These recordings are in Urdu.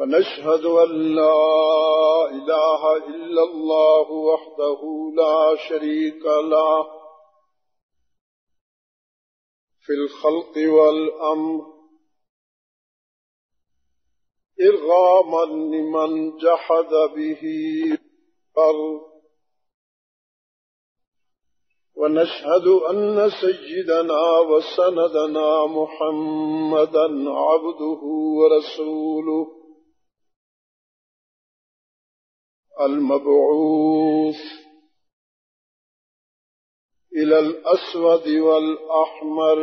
ونشهد أن لا إله إلا الله وحده لا شريك له في الخلق والأمر إرغاما لمن جحد به ونشهد أن سيدنا وسندنا محمدا عبده ورسوله المبعوث إلى الأسود والأحمر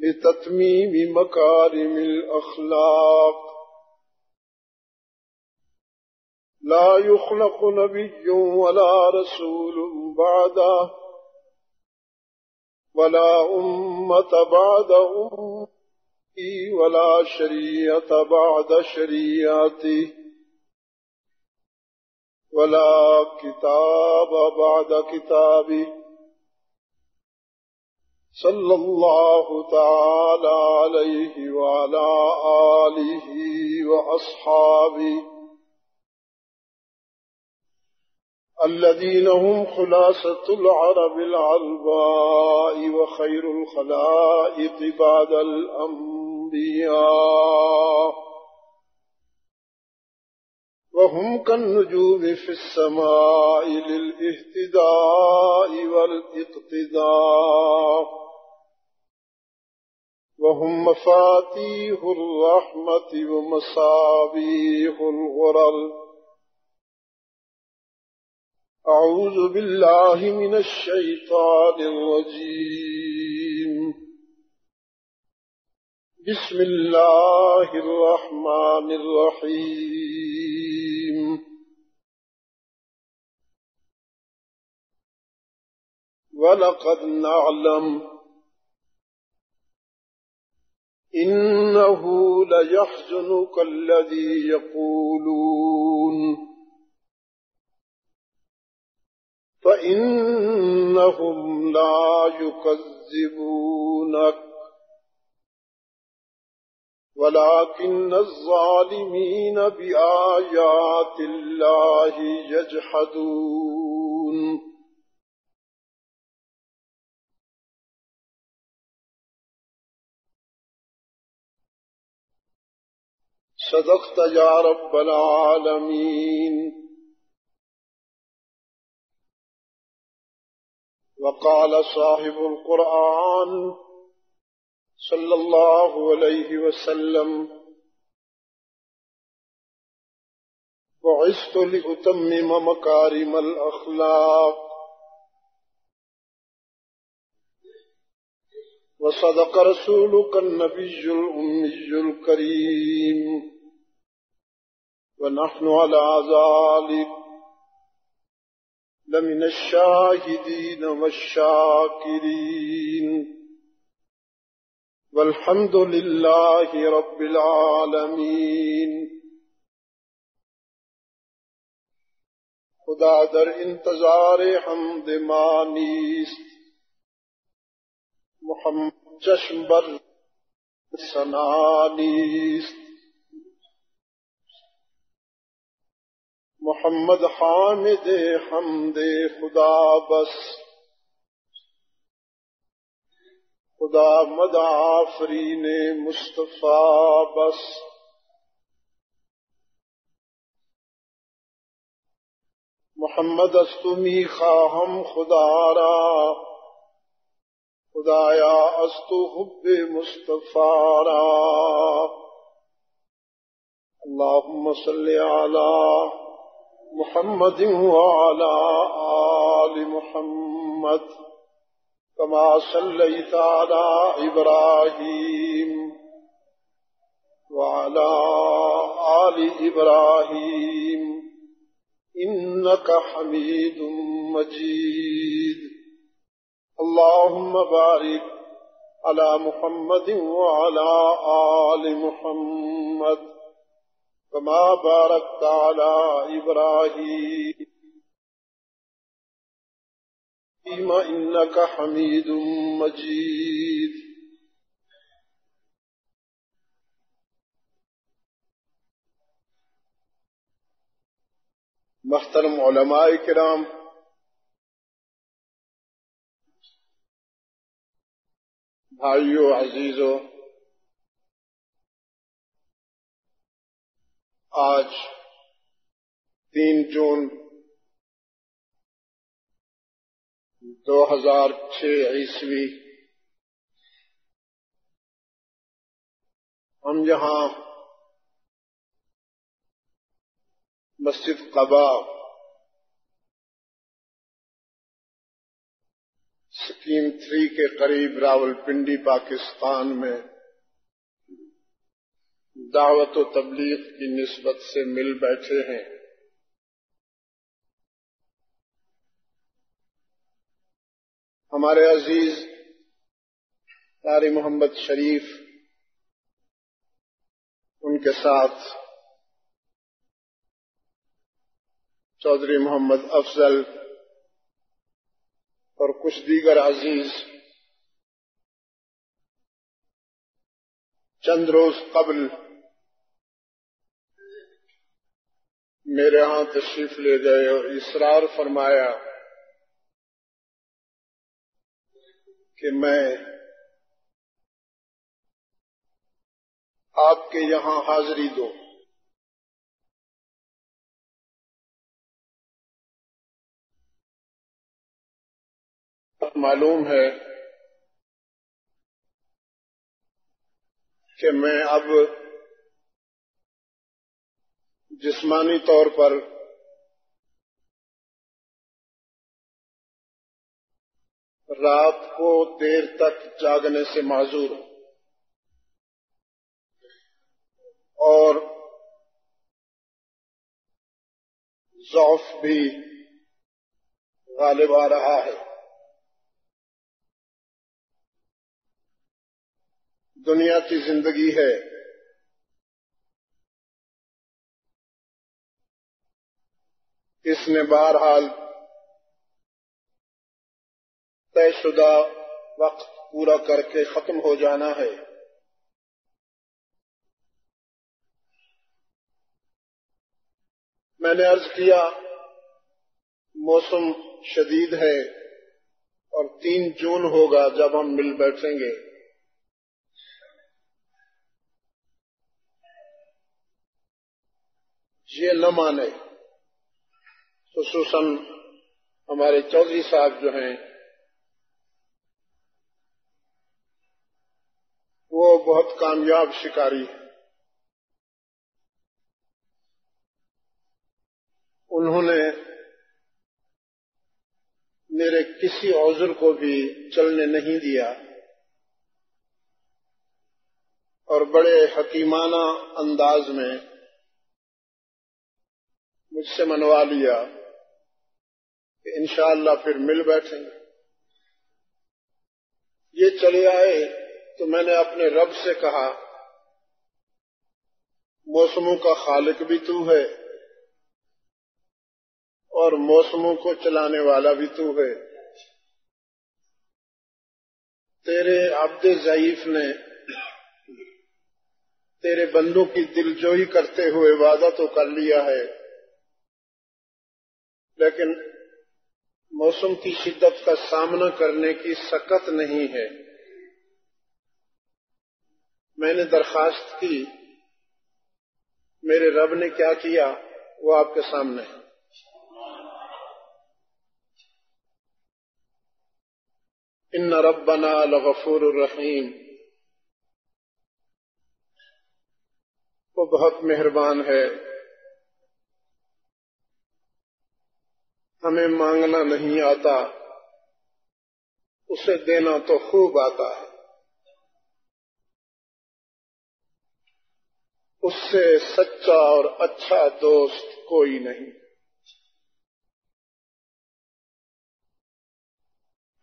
لتتميم مكارم الأخلاق لا يخلق نبي ولا رسول بعده ولا أمة بعد أمته ولا شريعة بعد شريعته ولا كتاب بعد كتابه صلى الله تعالى عليه وعلى آله وأصحابه الذين هم خلاصة العرب العلباء وخير الخلائق بعد الأنبياء وهم كالنجوم في السماء للاهتداء والاقتداء وهم مفاتيح الرحمة ومصابيح الغرر. أعوذ بالله من الشيطان الرجيم. بسم الله الرحمن الرحيم. وَلَقَدْ نَعْلَمُ إِنَّهُ لَيَحْزُنُكَ الَّذِي يَقُولُونَ فَإِنَّهُمْ لَا يُكَذِّبُونَكَ وَلَكِنَّ الظَّالِمِينَ بِآيَاتِ اللَّهِ يَجْحَدُونَ. صدقت یا رب العالمین. وقال صاحب القرآن صلی اللہ علیہ وسلم بعثت لأتمم مکارم الأخلاق. وصدق رسولك النبي الأمي الكريم ونحن على ذلك لمن الشاهدين والشاكرين والحمد لله رب العالمين. خدا در انتظار حمد مانیست، محمد چشم بر سنانیست. محمد حامد حمد خدا بس، خدا مد آفرین مصطفیٰ بس. محمد استمی خواہم خدا را، خدایا استو حب مصطفیٰ را. اللہم صلی علی محمد وعلى آل محمد كما صليت على إبراهيم وعلى آل إبراهيم إنك حميد مجيد. اللهم بارك على محمد وعلى آل محمد كما باركت على إبراهيم إنك حميد مجيد. محترم علماء کرام، بھائیو عزیزو، آج 3 جون 2006 عیسوی ہم یہاں مسجد قباء سکیم 3 کے قریب راولپنڈی پاکستان میں دعوت و تبلیغ کی نسبت سے مل بیٹھے ہیں۔ ہمارے عزیز قاری محمد شریف، ان کے ساتھ چودھری محمد افضل اور کچھ دیگر عزیز چند روز قبل میرے ہاں تشریف لے گئے اور اصرار فرمایا کہ میں آپ کے یہاں حاضری دوں۔ معلوم ہے کہ میں اب جسمانی طور پر رات کو دیر تک جاگنے سے معذور ہوں اور ضعف بھی غالب آ رہا ہے۔ دنیا کی زندگی ہے، اس نے بہرحال طے شدہ وقت پورا کر کے ختم ہو جانا ہے۔ میں نے عرض کیا موسم شدید ہے اور 3 جون ہوگا جب ہم مل بیٹھیں گے۔ یہ نہ مانے، خصوصاً ہمارے چودھری صاحب جو ہیں وہ بہت کامیاب شکاری ہیں۔ انہوں نے میرے کسی عذر کو بھی چلنے نہیں دیا اور بڑے حکیمانہ انداز میں مجھ سے منوا لیا کہ انشاءاللہ پھر مل بیٹھیں گے۔ یہ چلے آئے تو میں نے اپنے رب سے کہا موسموں کا خالق بھی تو ہے اور موسموں کو چلانے والا بھی تو ہے۔ تیرے عبد ضعیف نے تیرے بندوں کی دلجوئی کرتے ہوئے وعدہ تو کر لیا ہے، لیکن موسم کی شدت کا سامنا کرنے کی سکت نہیں ہے۔ میں نے درخواست کی، میرے رب نے کیا کیا وہ آپ کے سامنے ہے۔ ان ربنا لغفور الرحیم، وہ بہت مہربان ہے، ہمیں مانگنا نہیں آتا، اسے دینا تو خوب آتا ہے، اس سے سچا اور اچھا دوست کوئی نہیں۔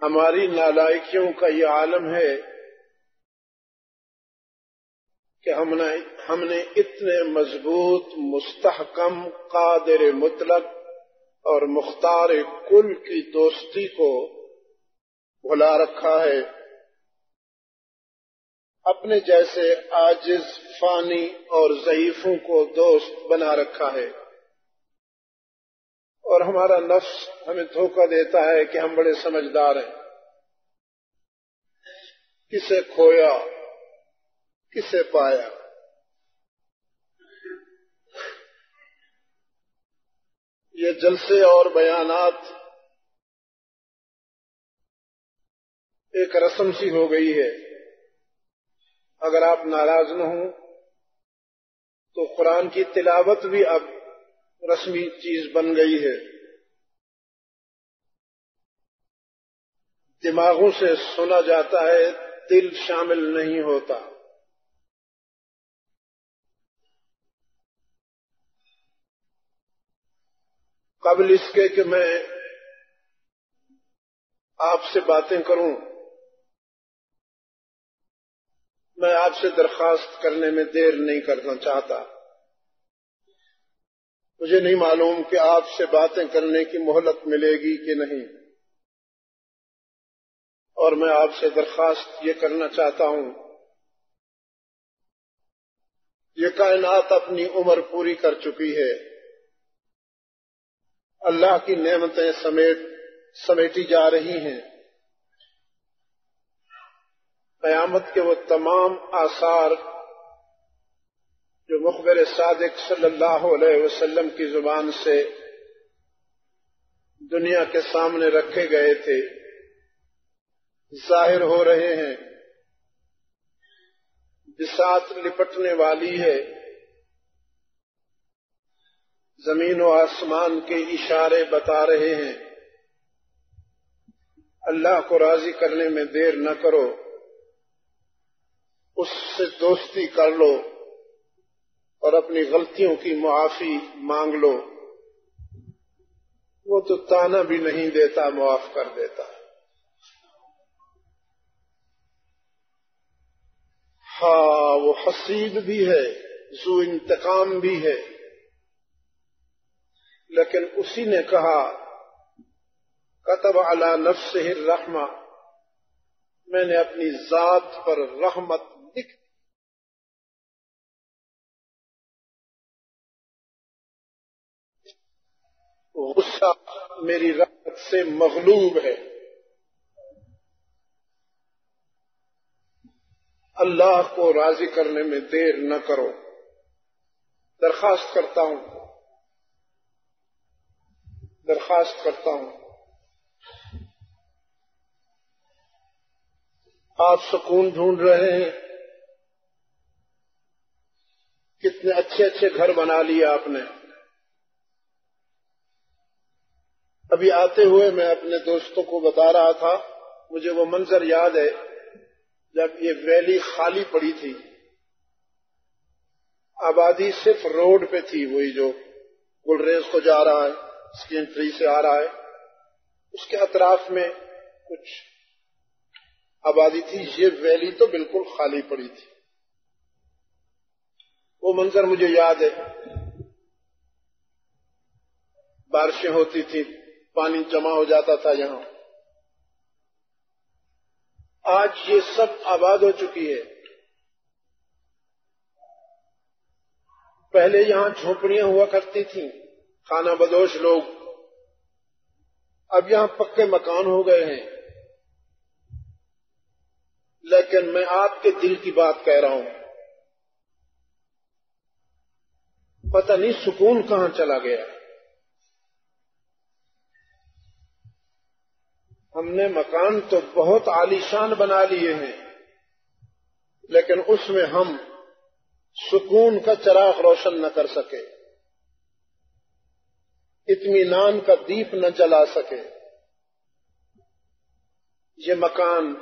ہماری نالائکیوں کا یہ عالم ہے کہ ہم نے اتنے مضبوط، مستحکم، قادر مطلق اور مختار کل کی دوستی کو بھلا رکھا ہے، اپنے جیسے عاجز، فانی اور ضعیفوں کو دوست بنا رکھا ہے۔ اور ہمارا نفس ہمیں دھوکہ دیتا ہے کہ ہم بڑے سمجھدار ہیں. کسے کھویا کسے پایا. یہ جلسے اور بیانات ایک رسم سی ہو گئی ہے. اگر آپ ناراض نہ ہوں تو قرآن کی تلاوت بھی اب رسمی چیز بن گئی ہے. دماغوں سے سنا جاتا ہے، دل شامل نہیں ہوتا. قبل اس کے کہ میں آپ سے باتیں کروں، میں آپ سے درخواست کرنے میں دیر نہیں کرنا چاہتا. مجھے نہیں معلوم کہ آپ سے باتیں کرنے کی مہلت ملے گی کہ نہیں، اور میں آپ سے درخواست یہ کرنا چاہتا ہوں. یہ کائنات اپنی عمر پوری کر چکی ہے. اللہ کی نعمتیں سمیٹی جا رہی ہیں. قیامت کے وہ تمام آثار جو مخبر صادق صلی اللہ علیہ وسلم کی زبان سے دنیا کے سامنے رکھے گئے تھے، ظاہر ہو رہے ہیں. بساط لپٹنے والی ہے. زمین و آسمان کے اشارے بتا رہے ہیں. اللہ کو راضی کرنے میں دیر نہ کرو، اس سے دوستی کر لو اور اپنی غلطیوں کی معافی مانگ لو. وہ تو تانا بھی نہیں دیتا، معاف کر دیتا. ہاں، وہ حسید بھی ہے، ذو انتقام بھی ہے، لیکن اسی نے کہا کتب علی نفسہ الرحمہ، میں نے اپنی ذات پر رحمت لکھ. غصہ میری رحمت سے مغلوب ہے. اللہ کو راضی کرنے میں دیر نہ کرو. درخواست کرتا ہوں آپ سکون ڈھونڈ رہے ہیں. کتنے اچھے اچھے گھر بنا لیے آپ نے. ابھی آتے ہوئے میں اپنے دوستوں کو بتا رہا تھا، مجھے وہ منظر یاد ہے جب یہ ویلی خالی پڑی تھی. آبادی صرف روڈ پہ تھی، وہی جو گلریز کو جا رہا ہے، اسکین ٹری سے آ رہا ہے، اس کے اطراف میں کچھ آبادی تھی. یہ ویلی تو بالکل خالی پڑی تھی. وہ منظر مجھے یاد ہے. بارشیں ہوتی تھی، پانی جمع ہو جاتا تھا یہاں. آج یہ سب آباد ہو چکی ہے. پہلے یہاں جھونپڑیاں ہوا کرتی تھیں، خانہ بدوش لوگ. اب یہاں پکے مکان ہو گئے ہیں. لیکن میں آپ کے دل کی بات کہہ رہا ہوں، پتہ نہیں سکون کہاں چلا گیا. ہم نے مکان تو بہت عالیشان بنا لیے ہیں، لیکن اس میں ہم سکون کا چراغ روشن نہ کر سکے، اطمینان کا دیپ نہ جلا سکے. یہ مکان،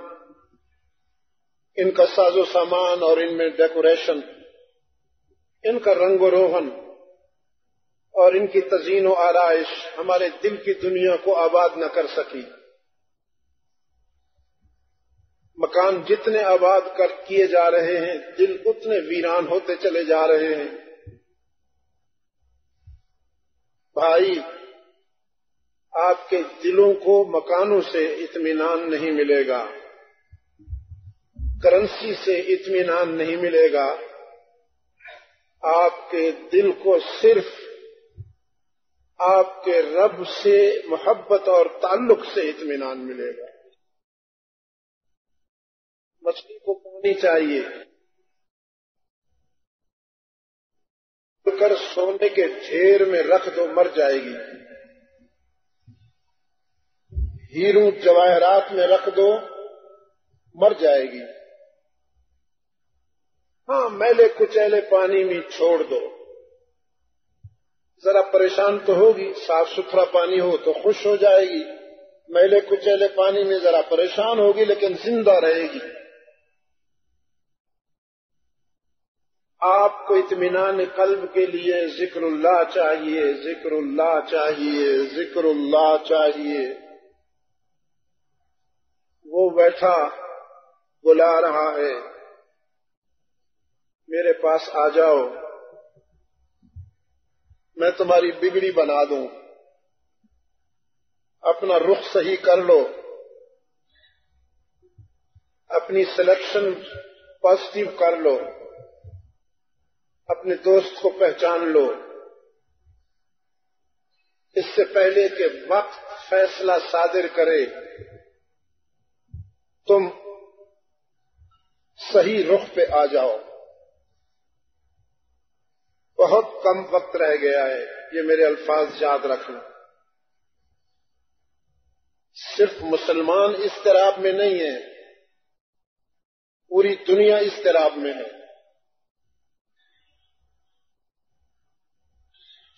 ان کا ساز و سامان اور ان میں ڈیکوریشن، ان کا رنگ و روغن اور ان کی تزئین و آرائش ہمارے دل کی دنیا کو آباد نہ کر سکی. مکان جتنے آباد کیے جا رہے ہیں، دل اتنے ویران ہوتے چلے جا رہے ہیں. بھائی، آپ کے دلوں کو مکانوں سے اطمینان نہیں ملے گا، کرنسی سے اطمینان نہیں ملے گا. آپ کے دل کو صرف آپ کے رب سے محبت اور تعلق سے اطمینان ملے گا۔ مچھلی کو پانی چاہیے، کر سونے کے ڈھیر میں رکھ دو مر جائے گی، ہیروں جواہرات میں رکھ دو مر جائے گی۔ ہاں، میلے کچیلے پانی میں چھوڑ دو، ذرا پریشان تو ہوگی، صاف ستھرا پانی ہو تو خوش ہو جائے گی، میلے کچیلے پانی میں ذرا پریشان ہوگی لیکن زندہ رہے گی۔ آپ کو اطمینان قلب کے لیے ذکر اللہ چاہیے، ذکر اللہ چاہیے، ذکر اللہ چاہیے۔ وہ بیٹھا بلا رہا ہے، میرے پاس آ جاؤ، میں تمہاری بگڑی بنا دوں، اپنا رخ صحیح کر لو، اپنی سلیکشن پازیٹو کر لو، اپنے دوست کو پہچان لو، اس سے پہلے کہ وقت فیصلہ صادر کرے تم صحیح رخ پہ آ جاؤ۔ بہت کم وقت رہ گیا ہے، یہ میرے الفاظ یاد رکھنا۔ صرف مسلمان اضطراب میں نہیں ہے، پوری دنیا اضطراب میں ہے۔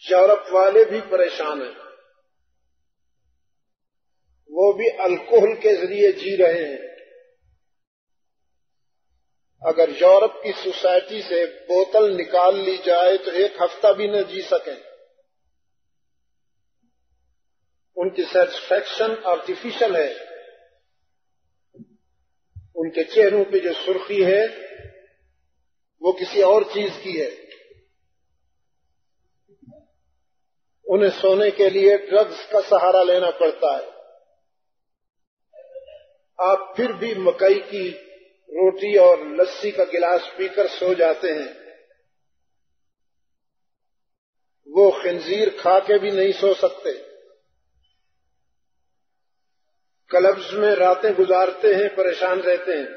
یورپ والے بھی پریشان ہیں، وہ بھی الکوہل کے ذریعے جی رہے ہیں۔ اگر یورپ کی سوسائٹی سے بوتل نکال لی جائے تو ایک ہفتہ بھی نہ جی سکیں۔ ان کی سیٹسفیکشن آرٹیفیشل ہے، ان کے چہروں پہ جو سرخی ہے وہ کسی اور چیز کی ہے۔ انہیں سونے کے لیے ڈرگز کا سہارا لینا پڑتا ہے۔ آپ پھر بھی مکئی کی روٹی اور لسی کا گلاس پی کر سو جاتے ہیں، وہ خنزیر کھا کے بھی نہیں سو سکتے۔ کلبز میں راتیں گزارتے ہیں، پریشان رہتے ہیں۔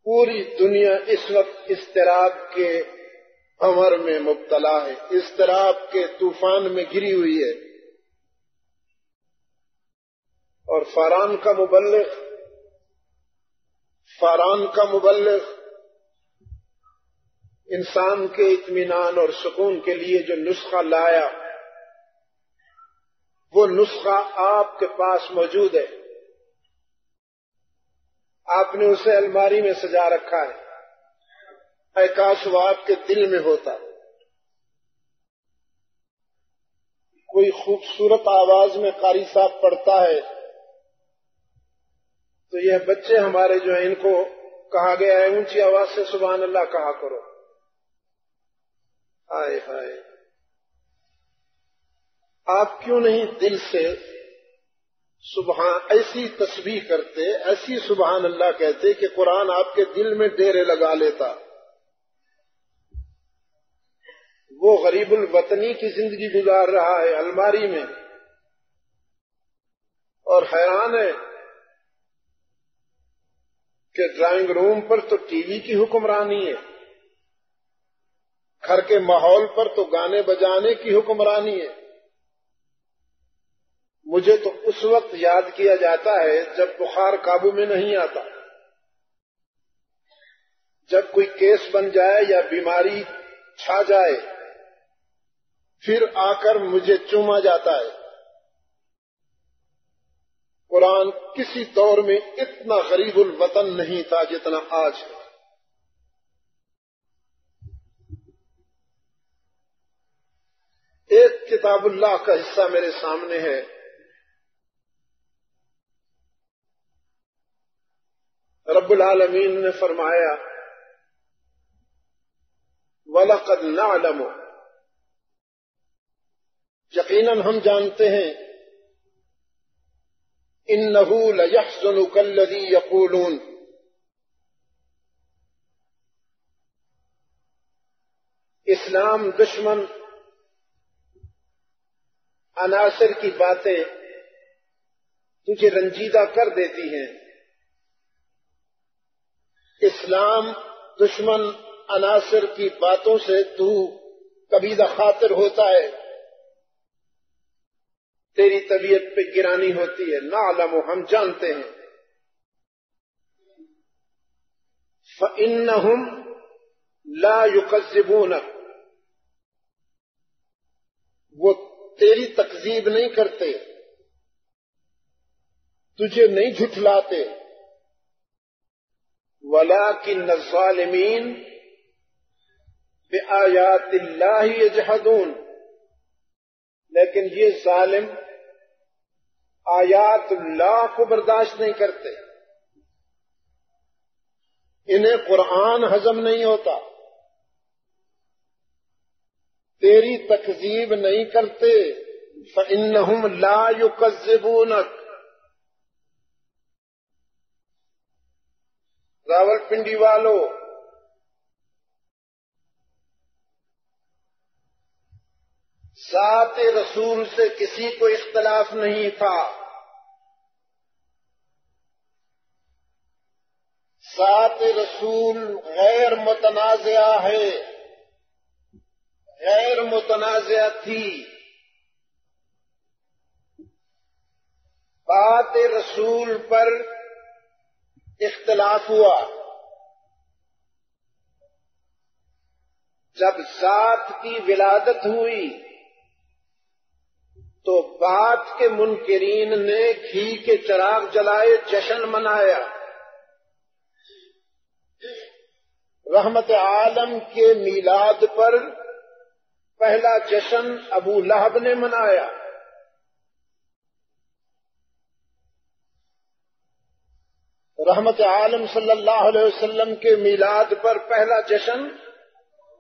پوری دنیا اس وقت اضطراب کے بھنور میں مبتلا ہے، اضطراب کے طوفان میں گری ہوئی ہے۔ اور فاران کا مبلغ انسان کے اطمینان اور سکون کے لیے جو نسخہ لایا، وہ نسخہ آپ کے پاس موجود ہے، آپ نے اسے الماری میں سجا رکھا ہے۔ اے کاش وہ آپ کے دل میں ہوتا۔ کوئی خوبصورت آواز میں قاری صاحب پڑھتا ہے تو یہ بچے ہمارے جو ہیں، ان کو کہا گیا ہے اونچی آواز سے سبحان اللہ کہا کرو۔ ہائے ہائے، آپ کیوں نہیں دل سے ایسی تسبیح کرتے، ایسی سبحان اللہ کہتے کہ قرآن آپ کے دل میں ڈیرے لگا لیتا۔ وہ غریب الوطنی کی زندگی گزار رہا ہے الماری میں، اور حیران ہے کہ ڈرائنگ روم پر تو ٹی وی کی حکمرانی ہے، گھر کے ماحول پر تو گانے بجانے کی حکمرانی ہے۔ مجھے تو اس وقت یاد کیا جاتا ہے جب بخار قابو میں نہیں آتا، جب کوئی کیس بن جائے یا بیماری چھا جائے، پھر آ کر مجھے چوما جاتا ہے۔ قرآن کسی دور میں اتنا غریب الوطن نہیں تھا جتنا آج ہے۔ ایک کتاب اللہ کا حصہ میرے سامنے ہے، رب العالمین نے فرمایا وَلَقَدْ نَعْلَمُ، یقیناً ہم جانتے ہیں، إِنَّهُ لَيَحْزُنُكَ الَّذِي يَقُولُونَ، اسلام دشمن عناصر کی باتیں تجھے رنجیدہ کر دیتی ہیں. اسلام دشمن عناصر کی باتوں سے تو کبیدہ خاطر ہوتا ہے، تیری طبیعت پہ گرانی ہوتی ہے. نعلم، ہم جانتے ہیں. فَإِنَّهُمْ لَا يُكَذِّبُونَكَ، وہ تیری تکذیب نہیں کرتے، تجھے نہیں جھٹلاتے. وَلَكِنَّ الظَّالِمِينَ بِآيَاتِ اللَّهِ يَجْحَدُونَ، لیکن یہ ظالم آیات اللہ کو برداشت نہیں کرتے، انہیں قرآن ہضم نہیں ہوتا، تیری تکذیب نہیں کرتے. فَإِنَّهُمْ لَا يُكَذِّبُونَكَ. راولپنڈی والو، ذات رسول سے کسی کو اختلاف نہیں تھا. ذات رسول غیر متنازعہ ہے، غیر متنازعہ تھی. بات رسول پر اختلاف ہوا جب ذات کی ولادت ہوئی تو بات کے منکرین نے گھی کے چراغ جلائے، جشن منایا. رحمت عالم کے میلاد پر پہلا جشن ابو لہب نے منایا. رحمت عالم صلی اللہ علیہ وسلم کے میلاد پر پہلا جشن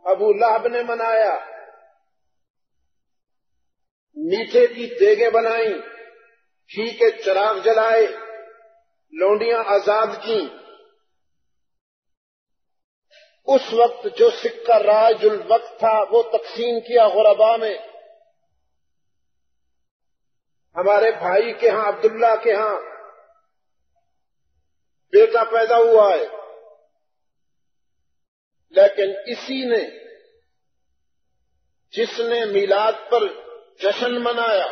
ابو لہب نے منایا. میٹھے کی دیگیں بنائیں، گھی کے چراغ جلائے، لونڈیاں آزاد کیں. اس وقت جو سکہ راج الوقت تھا وہ تقسیم کیا غربا میں. ہمارے بھائی کے ہاں، عبداللہ کے ہاں بیٹا پیدا ہوا ہے، لیکن اسی نے جس نے میلاد پر جشن منایا،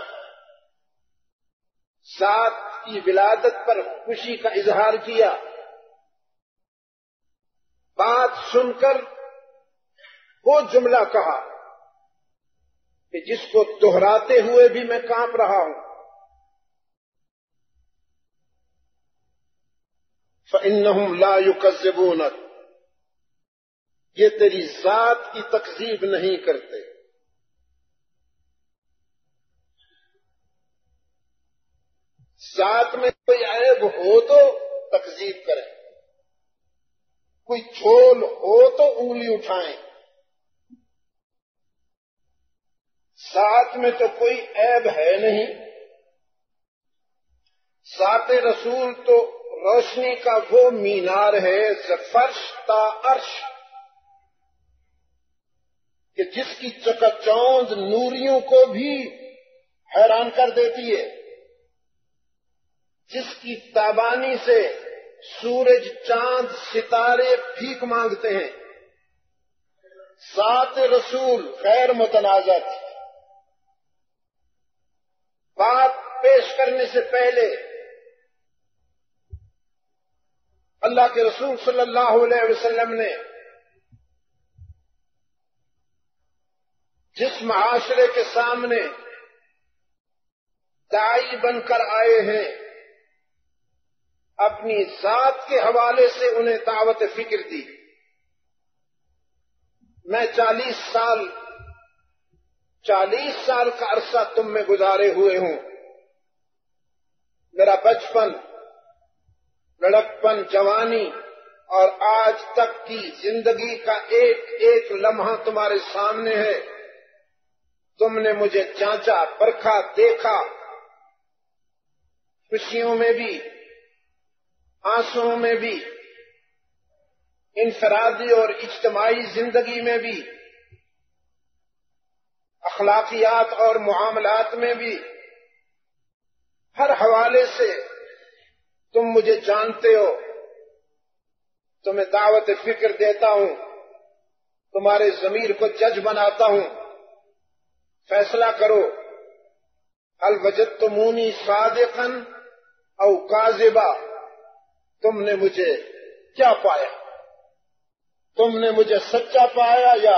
ذات کی ولادت پر خوشی کا اظہار کیا، بات سن کر وہ جملہ کہا کہ جس کو دہراتے ہوئے بھی میں کانپ رہا ہوں. فَإِنَّهُمْ لَا يُكَذِّبُونَكَ، یہ تیری ذات کی تکذیب نہیں کرتے. ذات میں کوئی عیب ہو تو تکذیب کریں، کوئی جھول ہو تو انگلی اٹھائیں. ذات میں تو کوئی عیب ہے نہیں. ذات رسول تو روشنی کا وہ مینار ہے فرش تا عرش کہ جس کی چکاچوند نوریوں کو بھی حیران کر دیتی ہے، جس کی تابانی سے سورج چاند ستارے بھیک مانگتے ہیں. ذات رسول غیر متنازع تھی. بات پیش کرنے سے پہلے اللہ کے رسول صلی اللہ علیہ وسلم نے جس معاشرے کے سامنے داعی بن کر آئے ہیں، اپنی ذات کے حوالے سے انہیں دعوت فکر دی. میں 40 سال کا عرصہ تم میں گزارے ہوئے ہوں. میرا بچپن، لڑکپن، جوانی اور آج تک کی زندگی کا ایک ایک لمحہ تمہارے سامنے ہے. تم نے مجھے جانچا، پرکھا، دیکھا، خوشیوں میں بھی، آنسوؤں میں بھی، انفرادی اور اجتماعی زندگی میں بھی. اخلاقیات اور معاملات میں بھی ہر حوالے سے تم مجھے جانتے ہو، تمہیں دعوت فکر دیتا ہوں، تمہارے ضمیر کو جج بناتا ہوں، فیصلہ کرو، هل وجدتمونی صادقا او کاذبا، تم نے مجھے کیا پایا؟ تم نے مجھے سچا پایا یا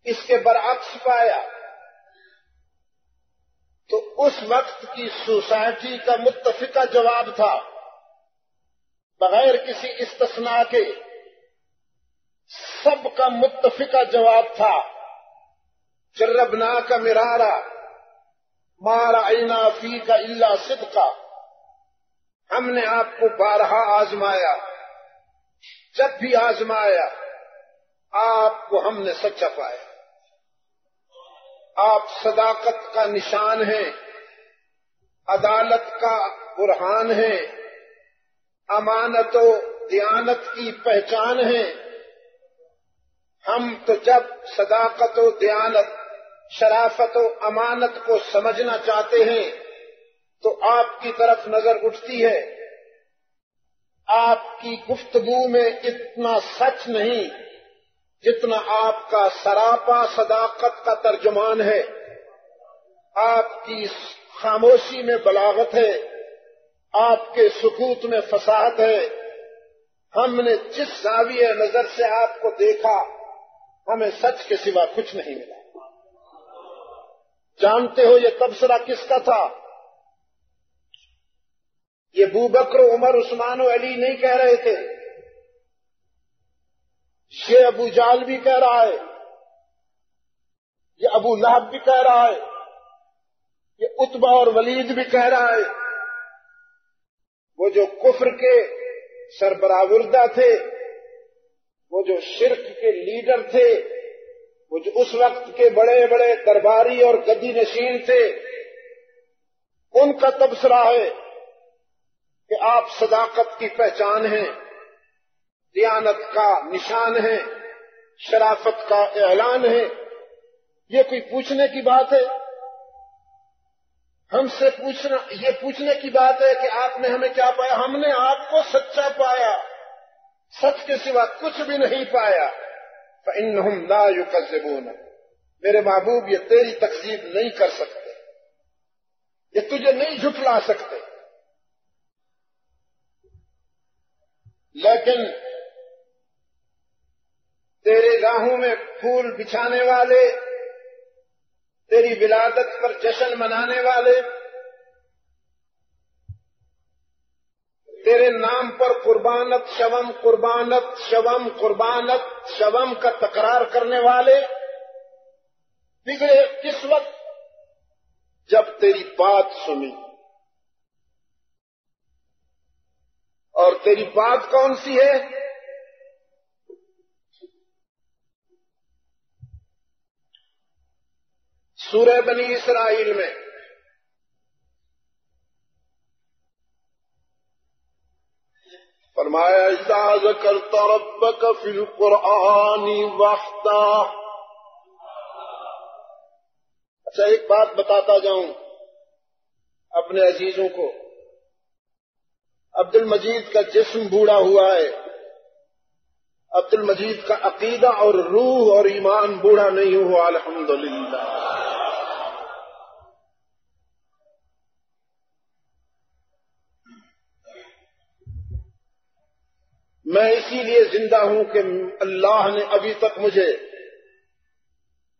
اس کے برعکس پایا؟ تو اس وقت کی سوسائٹی کا متفقہ جواب تھا، بغیر کسی استثناء کے سب کا متفقہ جواب تھا، جربناک مرارا ما رأینا فیک الا صدقا، ہم نے آپ کو بارہا آزمایا، جب بھی آزمایا آپ کو ہم نے سچا پایا، آپ صداقت کا نشان ہیں، عدالت کا برہان ہیں، امانت و دیانت کی پہچان ہیں۔ ہم تو جب صداقت و دیانت، شرافت و امانت کو سمجھنا چاہتے ہیں تو آپ کی طرف نظر اٹھتی ہے، آپ کی گفتگو میں اتنا سچ نہیں جتنا آپ کا سراپا صداقت کا ترجمان ہے، آپ کی خاموشی میں بلاغت ہے، آپ کے سکوت میں فصاحت ہے۔ ہم نے جس زاویہ نظر سے آپ کو دیکھا، ہمیں سچ کے سوا کچھ نہیں ملا۔ جانتے ہو یہ تبصرہ کس کا تھا؟ یہ ابوبکر، عمر، عثمان و علی نہیں کہہ رہے تھے، یہ ابو جال بھی کہہ رہا ہے، یہ ابو لہب بھی کہہ رہا ہے، یہ عتبہ اور ولید بھی کہہ رہا ہے۔ وہ جو کفر کے سربراہوردہ تھے، وہ جو شرک کے لیڈر تھے، وہ جو اس وقت کے بڑے بڑے درباری اور گدی نشین تھے، ان کا تبصرہ ہے کہ آپ صداقت کی پہچان ہیں، دیانت کا نشان ہے، شرافت کا اعلان ہے۔ یہ کوئی پوچھنے کی بات ہے؟ ہم سے پوچھنا، یہ پوچھنے کی بات ہے کہ آپ نے ہمیں کیا پایا؟ ہم نے آپ کو سچا پایا، سچ کے سوا کچھ بھی نہیں پایا۔ فإنهم لا يكذبون، میرے محبوب یہ تیری تکذیب نہیں کر سکتے، یہ تجھے نہیں جھٹلا سکتے، لیکن تیرے راہوں میں پھول بچھانے والے، تیری ولادت پر جشن منانے والے، تیرے نام پر قربانت شوم، قربانت شوم، قربانت شوم کا تکرار کرنے والے بگڑے کس وقت؟ جب تیری بات سنی۔ اور تیری بات کون سی ہے؟ سورہ بنی اسرائیل میں فرمایا اذا ذکرت ربک فی القرآن وحدہ۔ اچھا ایک بات بتاتا جاؤں اپنے عزیزوں کو، عبد المجید کا جسم بوڑھا ہوا ہے، عبد المجید کا عقیدہ اور روح اور ایمان بوڑھا نہیں ہوا، الحمدللہ۔ میں اسی لیے زندہ ہوں کہ اللہ نے ابھی تک مجھے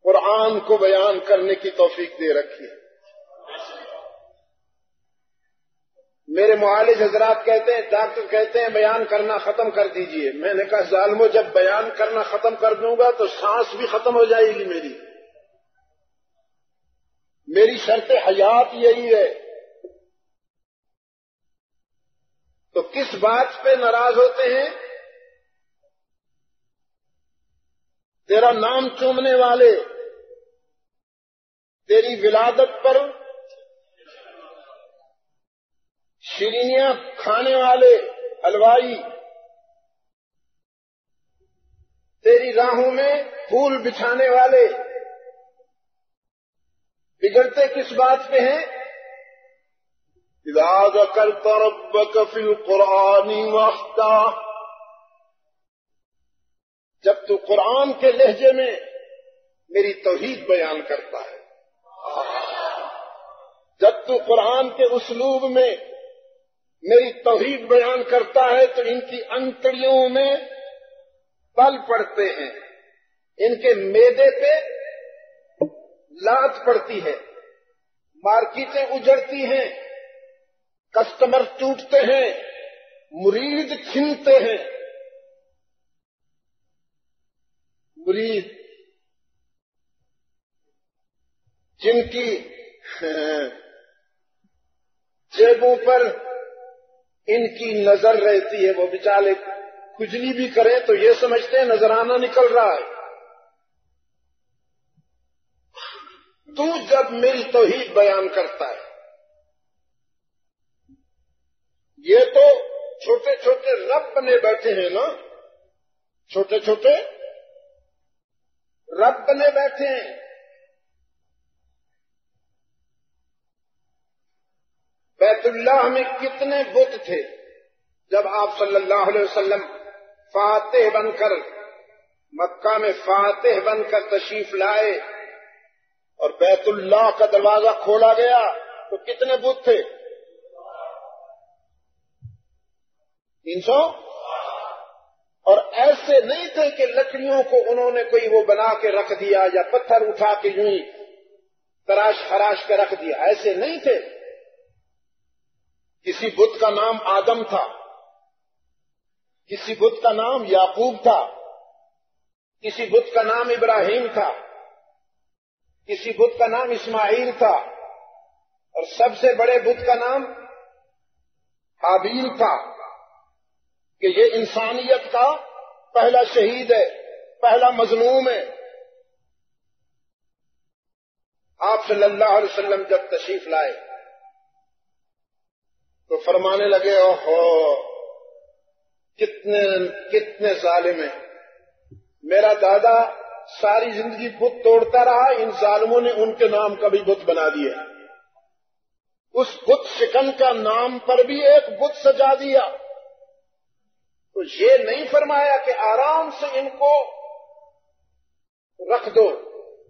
قرآن کو بیان کرنے کی توفیق دے رکھی ہے۔ میرے معالج حضرات کہتے ہیں، ڈاکٹر کہتے ہیں بیان کرنا ختم کر دیجئے۔ میں نے کہا ظالمو، جب بیان کرنا ختم کر دوں گا تو سانس بھی ختم ہو جائے گی میری شرط حیات یہی ہے۔ تو کس بات پہ ناراض ہوتے ہیں؟ تیرا نام چومنے والے، تیری ولادت پر شیرینیاں کھانے والے حلوائی، تیری راہوں میں پھول بچھانے والے بگڑتے کس بات پہ ہیں؟ اذا ذکرت ربک فی القرآن وحدہ، جب تو قرآن کے لہجے میں میری توحید بیان کرتا ہے، جب تو قرآن کے اسلوب میں میری توحید بیان کرتا ہے تو ان کی انتڑیوں میں بل پڑتے ہیں، ان کے معدے پہ لات پڑتی ہے، مارکیٹیں اجڑتی ہیں، کسٹمر ٹوٹتے ہیں، مرید چھنتے ہیں۔ مرید جن کی جیبوں پر ان کی نظر رہتی ہے، وہ بیچارے کھجلی بھی کریں تو یہ سمجھتے ہیں نذرانہ نکل رہا ہے۔ تو جب میری توحید بیان کرتا ہے، یہ تو چھوٹے چھوٹے رب بنے بیٹھے ہیں نا، چھوٹے چھوٹے رب بنے بیٹھے ہیں۔ بیت اللہ میں کتنے بت تھے جب آپ صلی اللہ علیہ وسلم فاتح بن کر مکہ میں فاتح بن کر تشریف لائے اور بیت اللہ کا دروازہ کھولا گیا تو کتنے بت تھے؟ 300۔ اور ایسے نہیں تھے کہ لکڑیوں کو انہوں نے کوئی وہ بنا کے رکھ دیا یا پتھر اٹھا کے یوں ہی تراش خراش کے رکھ دیا، ایسے نہیں تھے۔ کسی بت کا نام آدم تھا، کسی بت کا نام یعقوب تھا، کسی بت کا نام ابراہیم تھا، کسی بت کا نام اسماعیل تھا، اور سب سے بڑے بت کا نام حابیل تھا کہ یہ انسانیت کا پہلا شہید ہے، پہلا مظلوم ہے۔ آپ صلی اللہ علیہ وسلم جب تشریف لائے تو فرمانے لگے اوہو کتنے ظالم ہیں، میرا دادا ساری زندگی بت توڑتا رہا، ان ظالموں نے ان کے نام کا بھی بت بنا دیا، اس بت شکن کا نام پر بھی ایک بت سجا دیا۔ تو یہ نہیں فرمایا کہ آرام سے ان کو رکھ دو،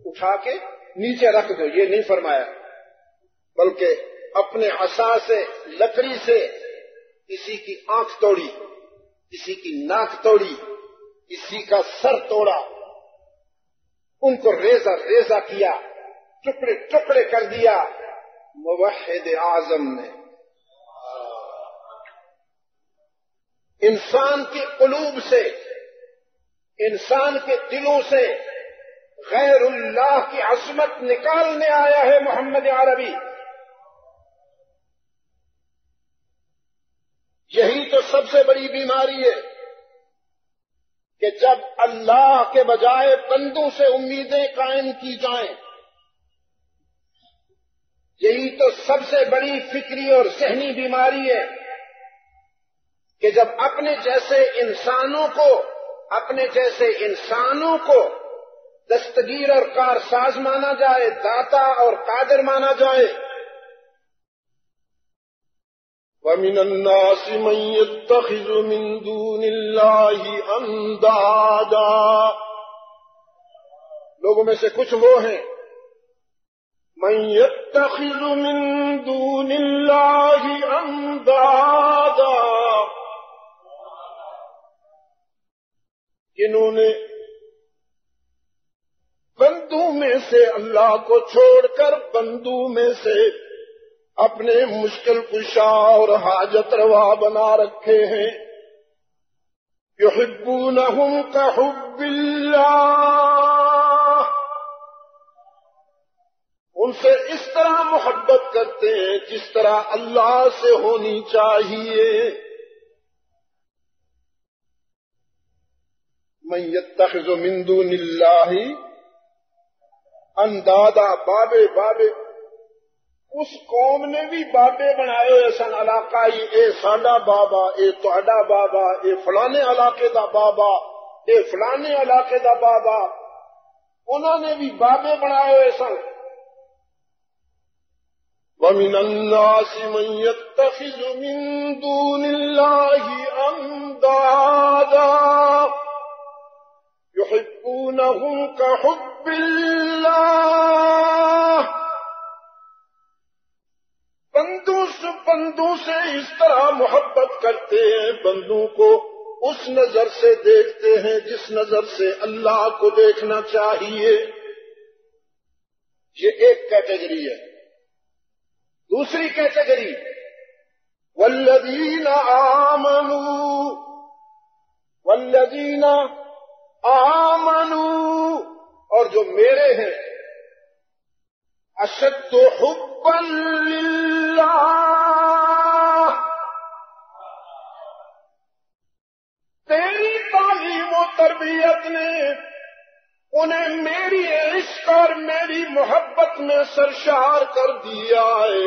اٹھا کے نیچے رکھ دو، یہ نہیں فرمایا، بلکہ اپنے عصا سے لکڑی سے کسی کی آنکھ توڑی، کسی کی ناک توڑی، کسی کا سر توڑا، ان کو ریزہ ریزہ کیا، ٹکڑے ٹکڑے کر دیا موحد اعظم نے۔ انسان کے قلوب سے، انسان کے دلوں سے غیر اللہ کی عظمت نکالنے آیا ہے محمد عربی۔ یہی تو سب سے بڑی بیماری ہے کہ جب اللہ کے بجائے بندوں سے امیدیں قائم کی جائیں، یہی تو سب سے بڑی فکری اور ذہنی بیماری ہے کہ جب اپنے جیسے انسانوں کو دستگیر اور کارساز مانا جائے، داتا اور قادر مانا جائے۔ وَمِنَ النَّاسِ مَن يَتَّخِذُ مِن دُونِ اللَّهِ أَندَادًا، لوگوں میں سے کچھ وہ ہیں مَن يَتَّخِذُ مِن دُونِ اللَّهِ أَندَادًا، جنہوں نے بندوں میں سے اللہ کو چھوڑ کر بندوں میں سے اپنے مشکل کشا اور حاجت روا بنا رکھے ہیں۔ یحبونہم کحب اللہ، ان سے اس طرح محبت کرتے ہیں جس طرح اللہ سے ہونی چاہیے۔ من یتخذ من دون اللہ اندادا، بابے اس قوم نے بھی بابے بنائے ہوئے سن علاقائی، اے ساڈا بابا، اے تہاڈا بابا، اے فلانے علاقے دا بابا، یہ فلانے علاقے دا بابا، انہوں نے بھی بابے بنائے ہوئے سن. وَمِنَ النَّاسِ مَن يَتَّخِذُ مِن دُونِ اللَّهِ أَندَادًا يُحِبُّونَهُمْ كَحُبِّ اللَّهِ. بندوں سے اس طرح محبت کرتے ہیں، بندوں کو اس نظر سے دیکھتے ہیں جس نظر سے اللہ کو دیکھنا چاہیے. یہ ایک کیٹیگری ہے. دوسری کیٹیگری والذین آمنوا، اور جو میرے ہیں، اشد حبا للہ، تیری تعلیم و تربیت نے انہیں میری عشق اور میری محبت میں سرشار کر دیا ہے.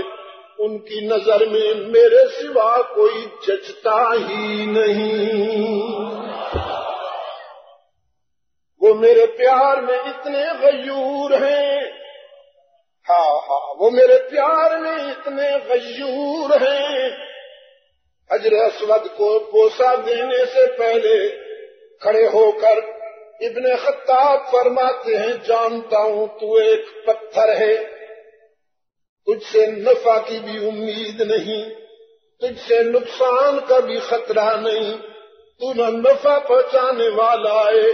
ان کی نظر میں میرے سوا کوئی جچتا ہی نہیں. وہ میرے پیار میں اتنے غیور ہیں، وہ میرے پیار میں اتنے غیور ہیں. حجر اسود کو بوسہ دینے سے پہلے کھڑے ہو کر ابن خطاب فرماتے ہیں، جانتا ہوں تو ایک پتھر ہے، تجھ سے نفع کی بھی امید نہیں، تجھ سے نقصان کا بھی خطرہ نہیں. تو نہ نفع پہنچانے والا ہے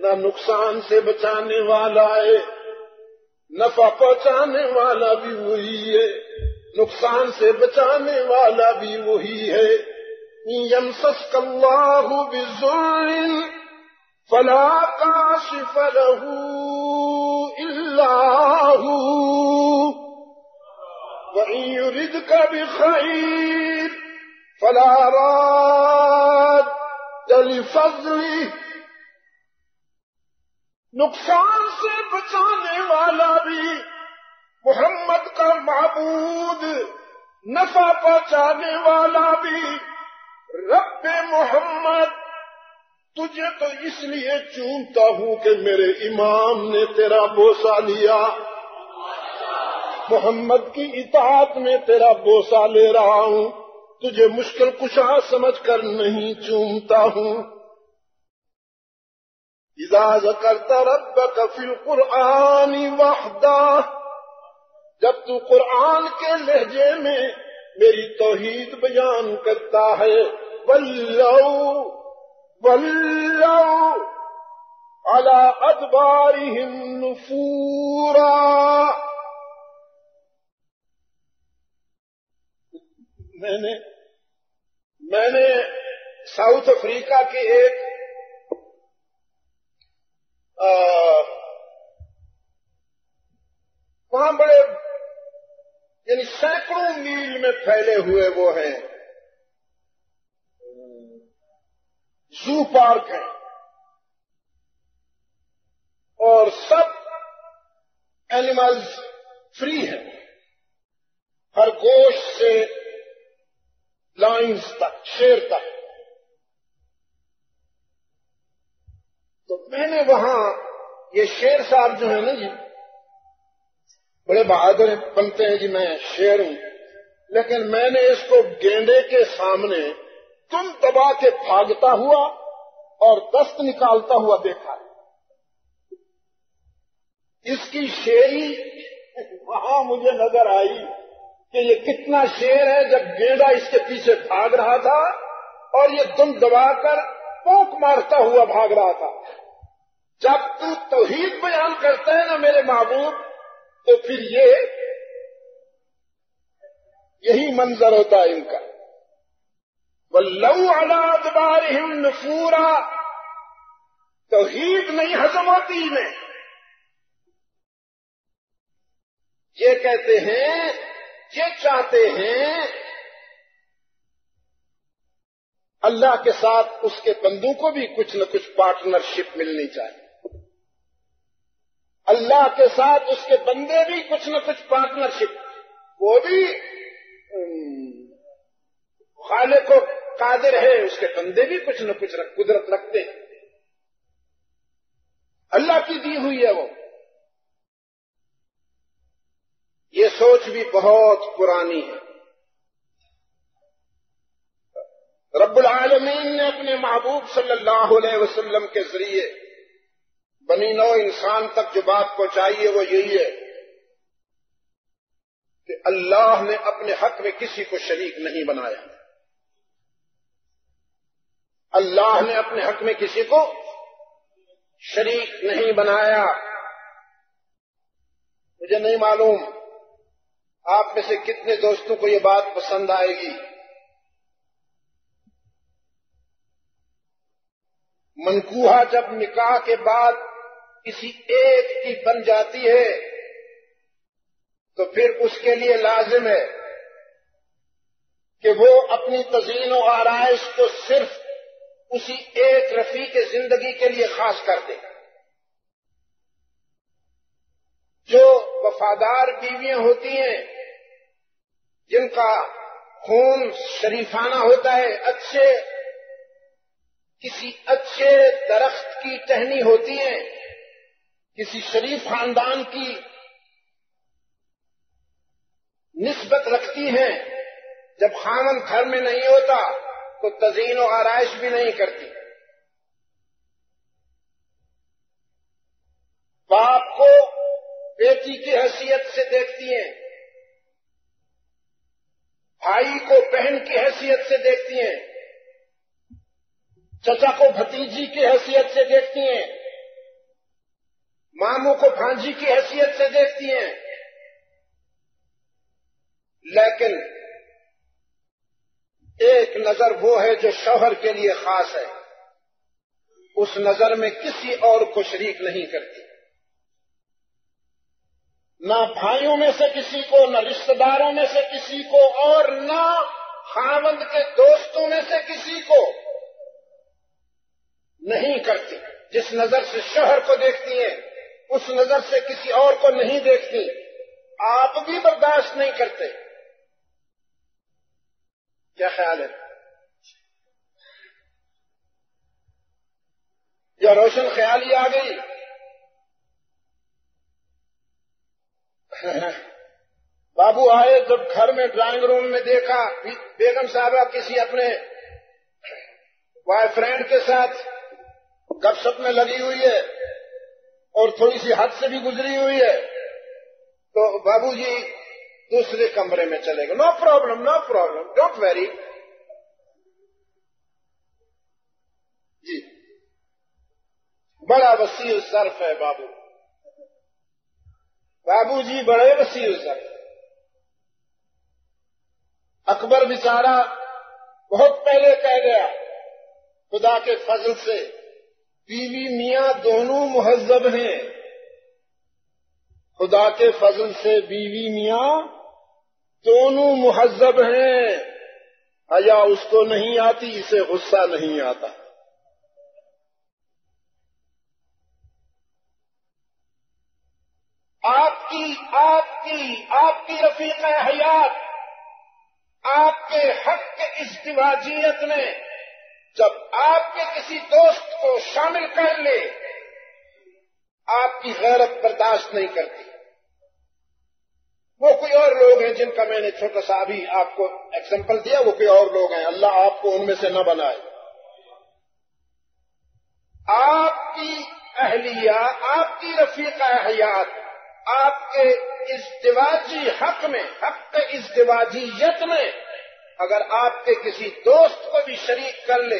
نہ نقصان سے بچانے والا ہے. نفع پہنچانے والا بھی وہی ہے، نقصان سے بچانے والا بھی وہی ہے. یمسسک اللہ بضر فلا کاشف له الا هو وان يردك بخير فلا راد لفضله. نقصان سے بچانے والا بھی محمد کا معبود، نفع پہنچانے والا بھی رب محمد. تجھے تو اس لیے چونتا ہوں کہ میرے امام نے تیرا بوسہ لیا، محمد کی اطاعت میں تیرا بوسہ لے رہا ہوں، تجھے مشکل کشا سمجھ کر نہیں چومتا ہوں. اذا ذکرت ربک فی القرآن وحدہ، جب تو قرآن کے لہجے میں میری توحید بیان کرتا ہے، ولوا علی ادبارہم نفورا. میں نے ساؤتھ افریقہ کے ایک وہاں بڑے یعنی سینکڑوں میل میں پھیلے ہوئے وہ ہیں زو پارک ہیں، اور سب اینیملز فری ہیں، خرگوش سے لائنز تک، شیر تک. تو میں نے وہاں یہ شیر صاحب جو ہے نا جی، بڑے بہادر بنتے ہیں جی، میں شیر ہوں، لیکن میں نے اس کو گینڈے کے سامنے تم دبا کے بھاگتا ہوا اور دست نکالتا ہوا دیکھا. اس کی شیری وہاں مجھے نظر آئی کہ یہ کتنا شیر ہے جب گینڈا اس کے پیچھے بھاگ رہا تھا اور یہ دم دبا کر پونک مارتا ہوا بھاگ رہا تھا. جب تو توحید بیان کرتا ہے نا میرے محبوب، تو پھر یہی منظر ہوتا ہے ان کا. وَلَّوْا عَلَىٰ أَدْبَارِهِمْ نُفُورًا، توحید نہیں ہضم ہوتی میں. یہ کہتے ہیں، یہ چاہتے ہیں اللہ کے ساتھ اس کے بندوں کو بھی کچھ نہ کچھ پارٹنرشپ ملنی چاہیے، اللہ کے ساتھ اس کے بندے بھی کچھ نہ کچھ پارٹنرشپ، وہ بھی خالق و قادر ہے، اس کے بندے بھی کچھ نہ کچھ قدرت رکھتے ہیں. اللہ کی دی ہوئی ہے وہ. یہ سوچ بھی بہت پرانی ہے. رب العالمین نے اپنے محبوب صلی اللہ علیہ وسلم کے ذریعے بنی نوع انسان تک جو بات پہنچائی ہے وہ یہی ہے کہ اللہ نے اپنے حق میں کسی کو شریک نہیں بنایا. اللہ نے اپنے حق میں کسی کو شریک نہیں بنایا. مجھے نہیں معلوم آپ میں سے کتنے دوستوں کو یہ بات پسند آئے گی. منکوحہ جب نکاح کے بعد کسی ایک کی بن جاتی ہے تو پھر اس کے لیے لازم ہے کہ وہ اپنی تزئین و آرائش کو صرف اسی ایک رفیق زندگی کے لیے خاص کر دے. جو وفادار بیویاں ہوتی ہیں جن کا خون شریفانہ ہوتا ہے، کسی اچھے درخت کی ٹہنی ہوتی ہیں، کسی شریف خاندان کی نسبت رکھتی ہیں، جب خاوند گھر میں نہیں ہوتا تو تزئین و آرائش بھی نہیں کرتی. باپ کو بیٹی کی حیثیت سے دیکھتی ہیں، بھائی کو بہن کی حیثیت سے دیکھتی ہیں، چچا کو بھتیجی کی حیثیت سے دیکھتی ہیں، ماموں کو بھانجی کی حیثیت سے دیکھتی ہیں. لیکن ایک نظر وہ ہے جو شوہر کے لیے خاص ہے، اس نظر میں کسی اور کو شریک نہیں کرتی. نہ بھائیوں میں سے کسی کو، نہ رشتہ داروں میں سے کسی کو، اور نہ خاوند کے دوستوں میں سے کسی کو نہیں کرتی. جس نظر سے شوہر کو دیکھتی ہیں اس نظر سے کسی اور کو نہیں دیکھتی. آپ بھی برداشت نہیں کرتے. کیا خیال ہے؟ یا روشن خیالی آ گئی؟ بابو آئے جب گھر میں ڈرائنگ روم میں دیکھا بیگم صاحبہ کسی اپنے بوائے فرینڈ کے ساتھ گپ شپ میں لگی ہوئی ہے اور تھوڑی سی حد سے بھی گزری ہوئی ہے، تو بابو جی دوسرے کمرے میں چلے گئے. No problem don't worry. جی بڑا وسیع الصرف ہے بابو جی بڑے وسیع الصرف. اکبر بیچارہ بہت پہلے کہہ گیا خدا کے فضل سے بیوی میاں دونوں مہذب ہیں. خدا کے فضل سے بیوی میاں دونوں مہذب ہیں. حیا اس کو نہیں آتی، اسے غصہ نہیں آتا. آپ کی رفیق حیات آپ کے حق کے ازدواجیت میں جب آپ کے کسی دوست کو شامل کر لے آپ کی غیرت برداشت نہیں کرتی. وہ کوئی اور لوگ ہیں جن کا میں نے چھوٹا سا ابھی آپ کو ایگزامپل دیا، وہ کوئی اور لوگ ہیں، اللہ آپ کو ان میں سے نہ بنائے. آپ کی اہلیہ، آپ کی رفیقہ حیات آپ کے ازدواجی حق میں، حق ازدواجیت میں اگر آپ کے کسی دوست کو بھی شریک کر لے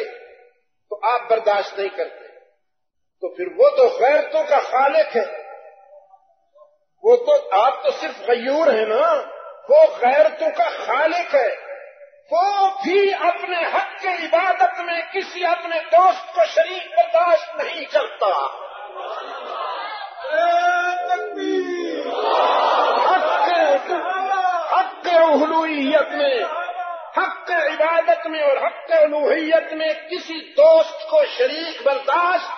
تو آپ برداشت نہیں کرتے. تو پھر وہ تو غیرتوں کا خالق ہے. وہ تو آپ تو صرف غیور ہیں نا، وہ غیرتوں کا خالق ہے. وہ بھی اپنے حق کے عبادت میں کسی اپنے دوست کو شریک برداشت نہیں کرتا. حق الوہیت میں، حق عبادت میں اور حق الوہیت میں کسی دوست کو شریک برداشت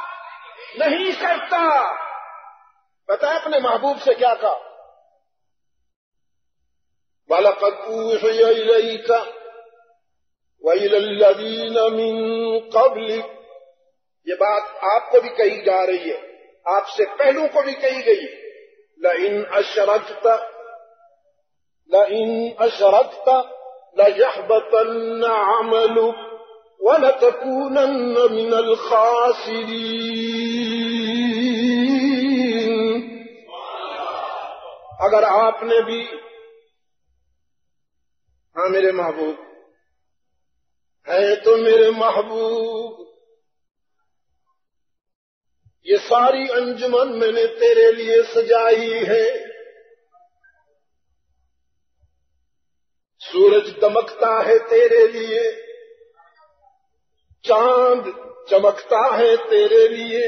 نہیں کرتا. پتہ ہے اپنے محبوب سے کیا کہا؟ وَلَقَدْ أُوحِيَ إِلَيْكَ وَإِلَى الَّذِينَ مِن قَبْلِكَ. یہ بات آپ کو بھی کہی جا رہی ہے، آپ سے پہلو کو بھی کہی گئی، لئن اشرکت لیحبطن عملک وَلَتَكُونَنَّ مِنَ الْخَاسِرِينَ۔ اگر آپ نے بھی، ہاں میرے محبوب ہے تو میرے محبوب، یہ ساری انجمن میں نے تیرے لیے سجائی ہے، سورج دمکتا ہے تیرے لیے، چاند چمکتا ہے تیرے لیے،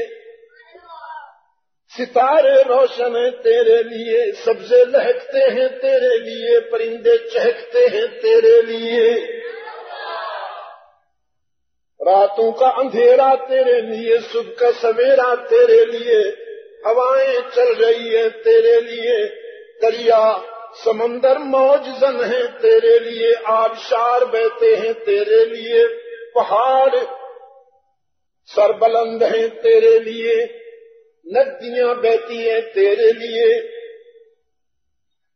ستارے روشن ہیں تیرے لیے، سبزے لہکتے ہیں تیرے لیے، پرندے چہکتے ہیں تیرے لیے، راتوں کا اندھیرا تیرے لیے، صبح کا سویرا تیرے لیے، ہوائیں چل رہی ہیں تیرے لیے، دریا سمندر موج زن ہیں تیرے لیے، آبشار بہتے ہیں تیرے لیے، پہاڑ سربلند ہیں تیرے لیے، ندیاں بہتی ہیں تیرے لیے،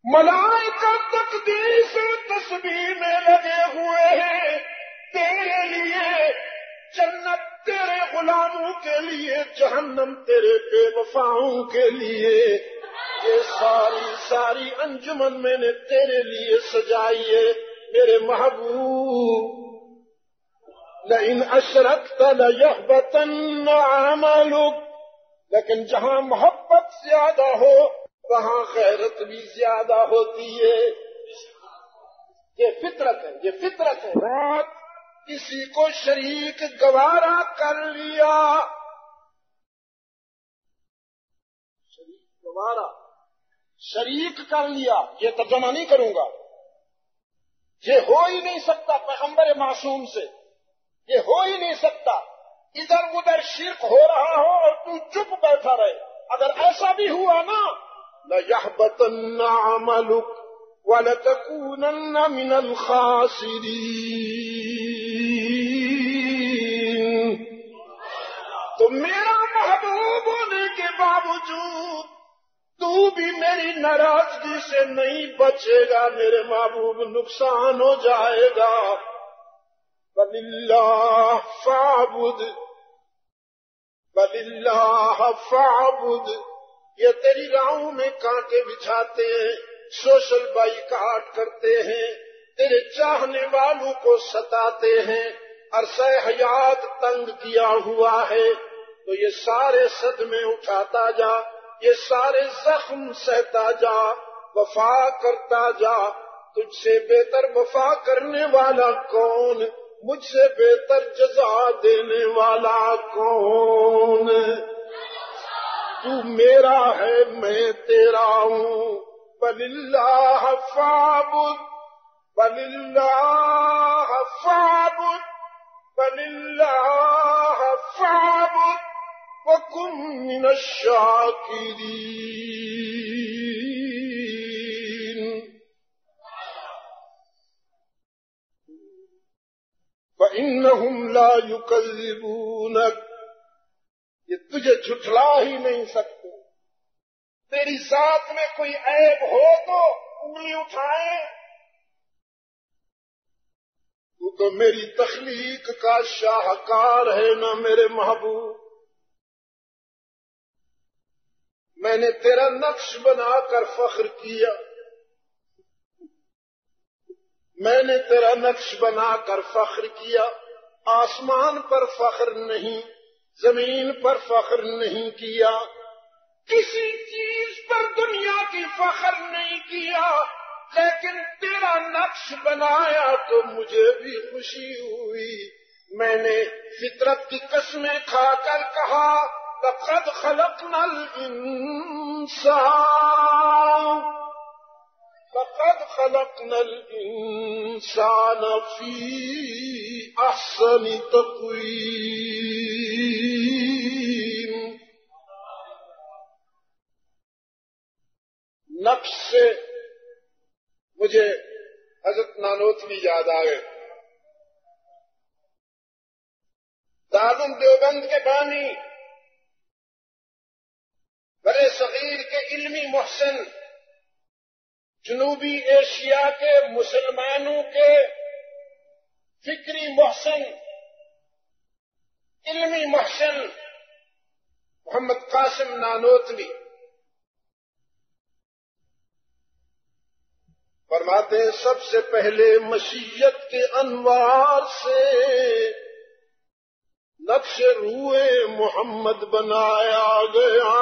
ملائکہ تقدیس تسبیح میں لگے ہوئے ہیں تیرے لیے، جنت تیرے غلاموں کے لیے، جہنم تیرے بے وفاؤں کے لیے، یہ ساری انجمن میں نے تیرے لیے سجائی ہے میرے محبوب۔ لئن اشرکت لیحبطن عملک، لیکن جہاں محبت زیادہ ہو وہاں غیرت بھی زیادہ ہوتی ہے، یہ فطرت ہے، یہ فطرت ہے۔ رات کسی کو شریک گوارا کر لیا، گوارا شریک کر لیا، یہ ترجمہ نہیں کروں گا، یہ ہو ہی نہیں سکتا پیغمبر معصوم سے، یہ ہو ہی نہیں سکتا، ادھر ادھر شرک ہو رہا ہو اور تم چپ بیٹھا رہے، اگر ایسا بھی ہوا نا لَيَحْبَطَنَّ عَمَلُكَ وَلَتَكُونَنَّ مِنَ الْخَاسِرِينَ۔ تو میرا محبوب ہونے کے باوجود تو بھی میری ناراضگی سے نہیں بچے گا میرے محبوب، نقصان ہو جائے گا۔ وَلِلَّهِ فَاعْبُدْ وَلِلَّهِ فَاعْبُدْ، یہ تیری راہوں میں کانٹے بچھاتے ہیں، سوشل بائیکاٹ کرتے ہیں، تیرے چاہنے والوں کو ستاتے ہیں، عرصہ حیات تنگ کیا ہوا ہے، تو یہ سارے صدمے اٹھاتا جا، یہ سارے زخم سہتا جا، وفا کرتا جا، تجھ سے بہتر وفا کرنے والا کون، مجھ سے بہتر جزا دینے والا کون، تو میرا ہے میں تیرا ہوں۔ وَلِلَّهِ فَاعْبُدْ وَلِلَّهِ فَاعْبُدْ وَلِلَّهِ فَاعْبُدْ وَكُن مِّنَ الشَّاكِرِينَ۔ فَإِنَّهُمْ لَا يُكَذِّبُونَكَ، یہ تجھے جھٹلا ہی نہیں سکتے، تیری ذات میں کوئی عیب ہو تو انگلی اٹھائیں، تو تو میری تخلیق کا شاہکار ہے نا میرے محبوب، میں نے تیرا نقش بنا کر فخر کیا، میں نے تیرا نقش بنا کر فخر کیا، آسمان پر فخر نہیں، زمین پر فخر نہیں کیا، کسی چیز پر دنیا کی فخر نہیں کیا، لیکن تیرا نقش بنایا تو مجھے بھی خوشی ہوئی، میں نے فطرت کی قسمیں کھا کر کہا لَقَدْ خَلَقْنَا الْإِنسَانَ لَقَدْ خَلَقْنَا الْإِنسَانَ فِي أَحْسَنِ تَقْوِيمٍ۔ نقش سے مجھے حضرت نانوتوی یاد آ گئے، دارالعلوم دیوبند کے بانی علمی محسن، جنوبی ایشیا کے مسلمانوں کے فکری محسن، علمی محسن محمد قاسم نانوتوی فرماتے ہیں سب سے پہلے مشیت کے انوار سے نقش روئے محمد بنایا گیا۔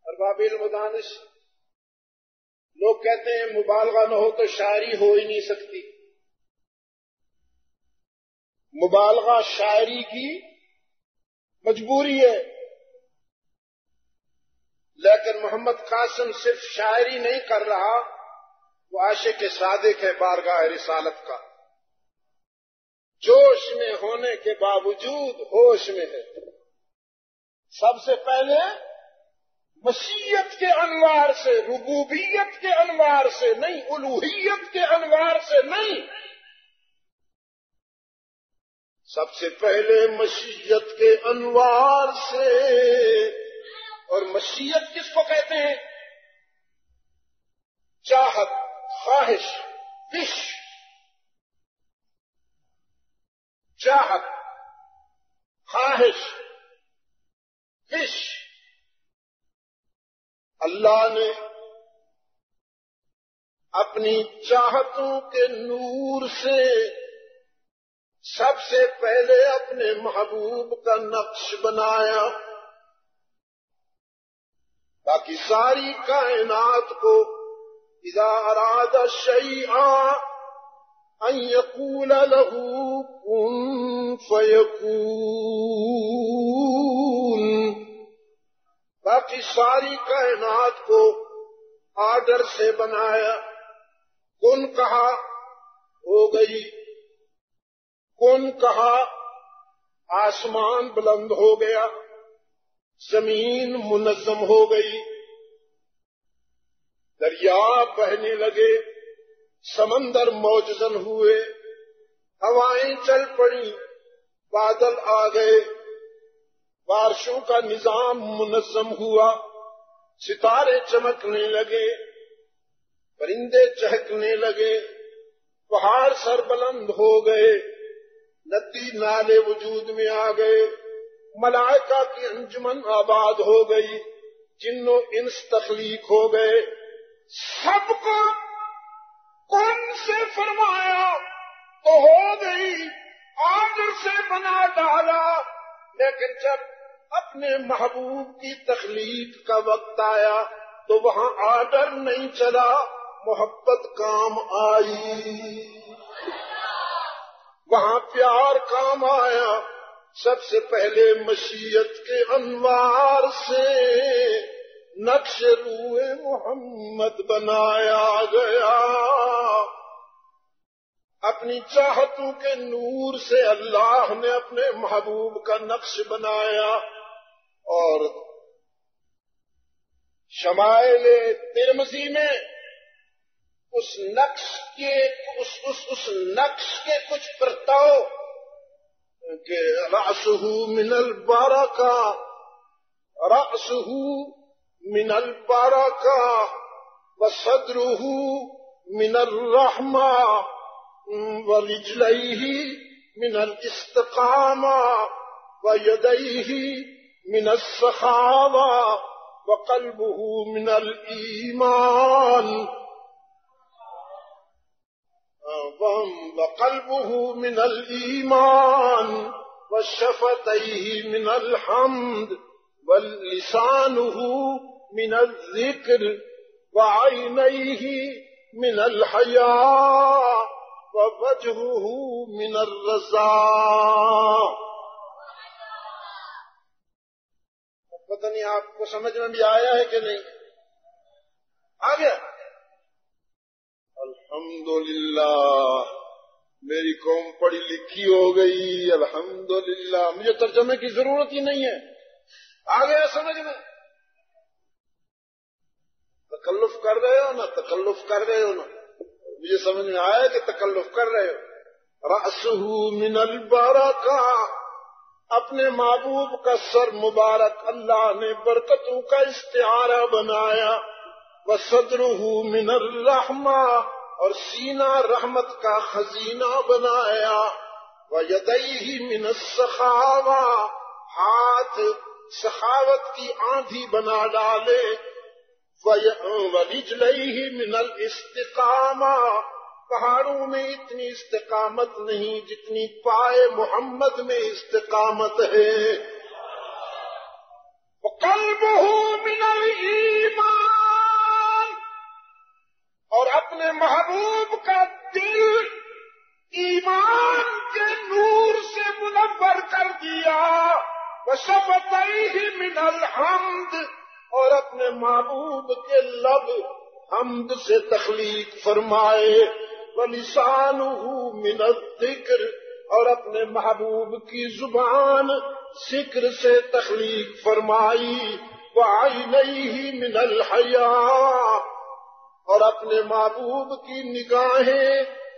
ارباب علم و دانش لوگ کہتے ہیں مبالغہ نہ ہو تو شاعری ہو ہی نہیں سکتی۔ مبالغہ شاعری کی مجبوری ہے، لیکن محمد قاسم صرف شاعری نہیں کر رہا، وہ عاشق صادق ہے بارگاہ رسالت کا، جوش میں ہونے کے باوجود ہوش میں ہے۔ سب سے پہلے مشیت کے انوار سے، ربوبیت کے انوار سے نہیں، الوہیت کے انوار سے نہیں، سب سے پہلے مشیت کے انوار سے۔ اور مشیت کس کو کہتے ہیں؟ چاہت، خواہش، وش، چاہت، خواہش، وش۔ اللہ نے اپنی چاہتوں کے نور سے سب سے پہلے اپنے محبوب کا نقش بنایا، باقی ساری کائنات کو اذا اراد شیئا ان یقول له کن فیکون، باقی ساری کائنات کو آرڈر سے بنایا۔ کن کہا ہو گئی، کن کہا آسمان بلند ہو گیا، زمین منظم ہو گئی، دریا بہنے لگے، سمندر موجزن ہوئے، ہوائیں چل پڑی، بادل آ گئے، بارشوں کا نظام منظم ہوا، ستارے چمکنے لگے، پرندے چہکنے لگے، پہاڑ سر بلند ہو گئے، ندی نالے وجود میں آ گئے، ملائکہ کی انجمن آباد ہو گئی، جن و انس تخلیق ہو گئے، سب کو کن سے فرمایا تو ہو گئی، آرڈر سے بنا ڈالا۔ لیکن جب اپنے محبوب کی تخلیق کا وقت آیا تو وہاں آرڈر نہیں چلا، محبت کام آئی، وہاں پیار کام آیا۔ سب سے پہلے مشیت کے انوار سے نقش روئے محمد بنایا گیا، اپنی چاہتوں کے نور سے اللہ نے اپنے محبوب کا نقش بنایا۔ اور شمائل ترمذی میں اس نقش کے کچھ پرتاؤ کہ رأسہ من البرکہ، رأسہ من البرکہ وصدرہ من الرحمہ ورجلیہ من الاستقامہ ویدیہ من السخاوہ وقلبہ من الایمان وقلبه من الإيمان وشفتيه من الحمد ولسانه من الذكر وعينيه من الحياء ووجهه من الرضا۔ پتہ نہیں آپ کو سمجھ میں بھی آیا ہے کہ نہیں؟ آ گیا؟ الحمدللہ میری قوم پڑھی لکھی ہو گئی، الحمدللہ مجھے ترجمے کی ضرورت ہی نہیں ہے، آ گیا سمجھ میں؟ تکلف کر رہے ہو نا، تکلف کر رہے ہو نا، مجھے سمجھ میں آیا کہ تکلف کر رہے ہو۔ رأسہ من البرکہ، اپنے محبوب کا سر مبارک اللہ نے برکتوں کا استعارہ بنایا، وصدرہ من الرحمہ، اور سینہ رحمت کا خزینہ بنایا، ویدیہ من السخاوہ، ہاتھ سخاوت کی آندھی بنا ڈالے، ورجلیہ من الاستقامہ، پہاڑوں میں اتنی استقامت نہیں جتنی پائے محمد میں استقامت ہے، وقلبہ من الایمان، اور اپنے محبوب کا دل ایمان کے نور سے منور کر دیا، وشفتیہ من الحمد، اور اپنے محبوب کے لب حمد سے تخلیق فرمائے، وَلِسَانُهُ مِنَ الذِّكْرِ، اور اپنے محبوب کی زبان ذکر سے تخلیق فرمائی، وَعَيْنَيْهِ مِنَ الْحَيَاءِ، اور اپنے محبوب کی نگاہیں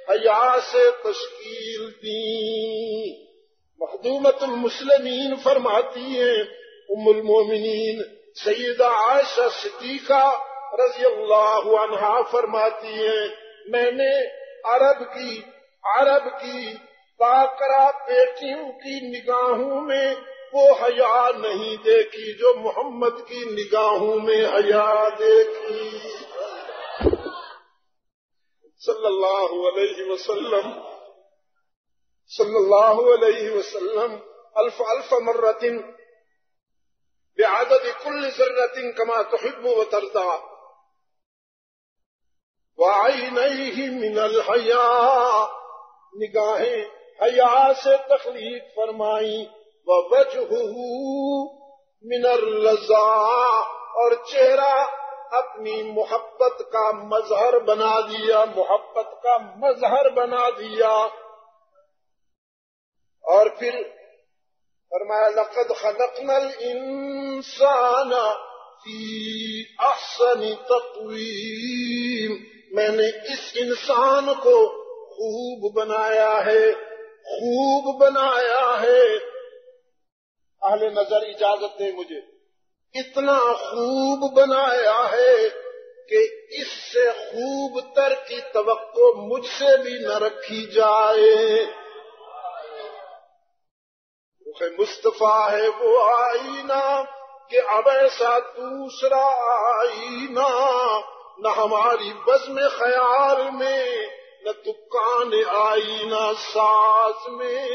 حیا سے تشکیل دیں۔ مخدومۃ المسلمین فرماتی ہیں، ام المومنین سیدہ عائشہ صدیقہ رضی اللہ عنہا فرماتی ہیں، میں نے عرب کی باقرہ بیٹیوں کی نگاہوں میں وہ حیا نہیں دیکھی جو محمد کی نگاہوں میں حیا دیکھی، صلی اللہ علیہ وسلم، صلی اللہ علیہ وسلم، الف الف مرۃ بعدد کل ذرۃ کما تحب وترضى، وعینیہ من الحیاء، نگاہیں حیا سے تخلیق فرمائیں، ووجہہ من الرضا، اور چہرہ اپنی محبت کا مظہر بنا دیا، محبت کا مظہر بنا دیا، اور پھر فرمایا لقد خلقنا الانسان فی احسن تقویم، میں نے اس انسان کو خوب بنایا ہے، خوب بنایا ہے، اہل نظر اجازت دیں مجھے، اتنا خوب بنایا ہے کہ اس سے خوب تر کی توقع مجھ سے بھی نہ رکھی جائے، رخ مصطفیٰ ہے وہ آئینہ کہ اب ایسا دوسرا آئینہ، نہ ہماری بزم خیال میں، نہ دکان آئینہ ساز میں،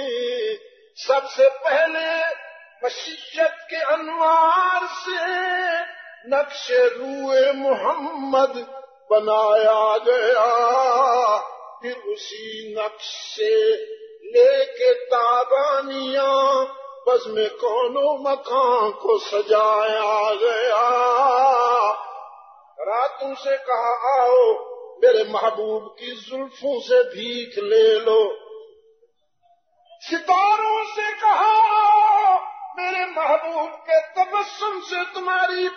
سب سے پہلے مشیت کے انوار سے نقش روئے محمد بنایا گیا، پھر اسی نقش سے لے کے تابانیاں بزم کون و مکان کو سجایا گیا، راتوں سے کہا آؤ میرے محبوب کی زلفوں سے بھیک لے لو، ستاروں سے کہا آؤ میرے محبوب کے تبسم سے تمہاری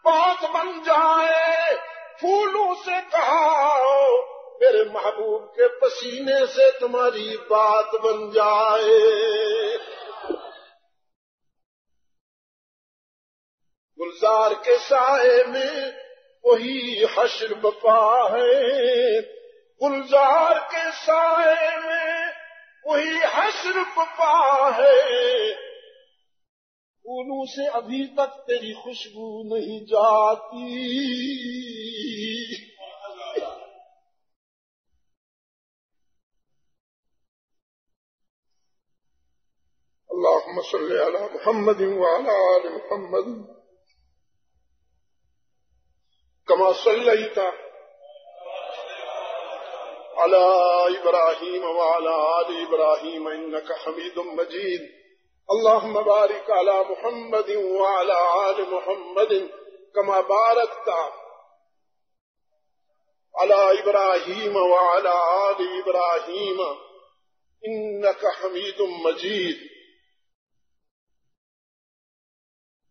بات بن جائے، پھولوں سے کہا آؤ میرے محبوب کے پسینے سے تمہاری بات بن جائے، گلزار کے سائے میں وہی حشر بپا ہے، گلزار کے سائے میں وہی حشر بپا ہے، پھولوں سے ابھی تک تیری خوشبو نہیں جاتی، اللہم صلی علی محمد وعلی آل محمد کما صلیت علی ابراہیم وعلی آل ابراہیم انک حمید مجید، اللہم بارک علی محمد وعلی آل محمد کما بارکت علی ابراہیم وعلی آل ابراہیم انک حمید مجید۔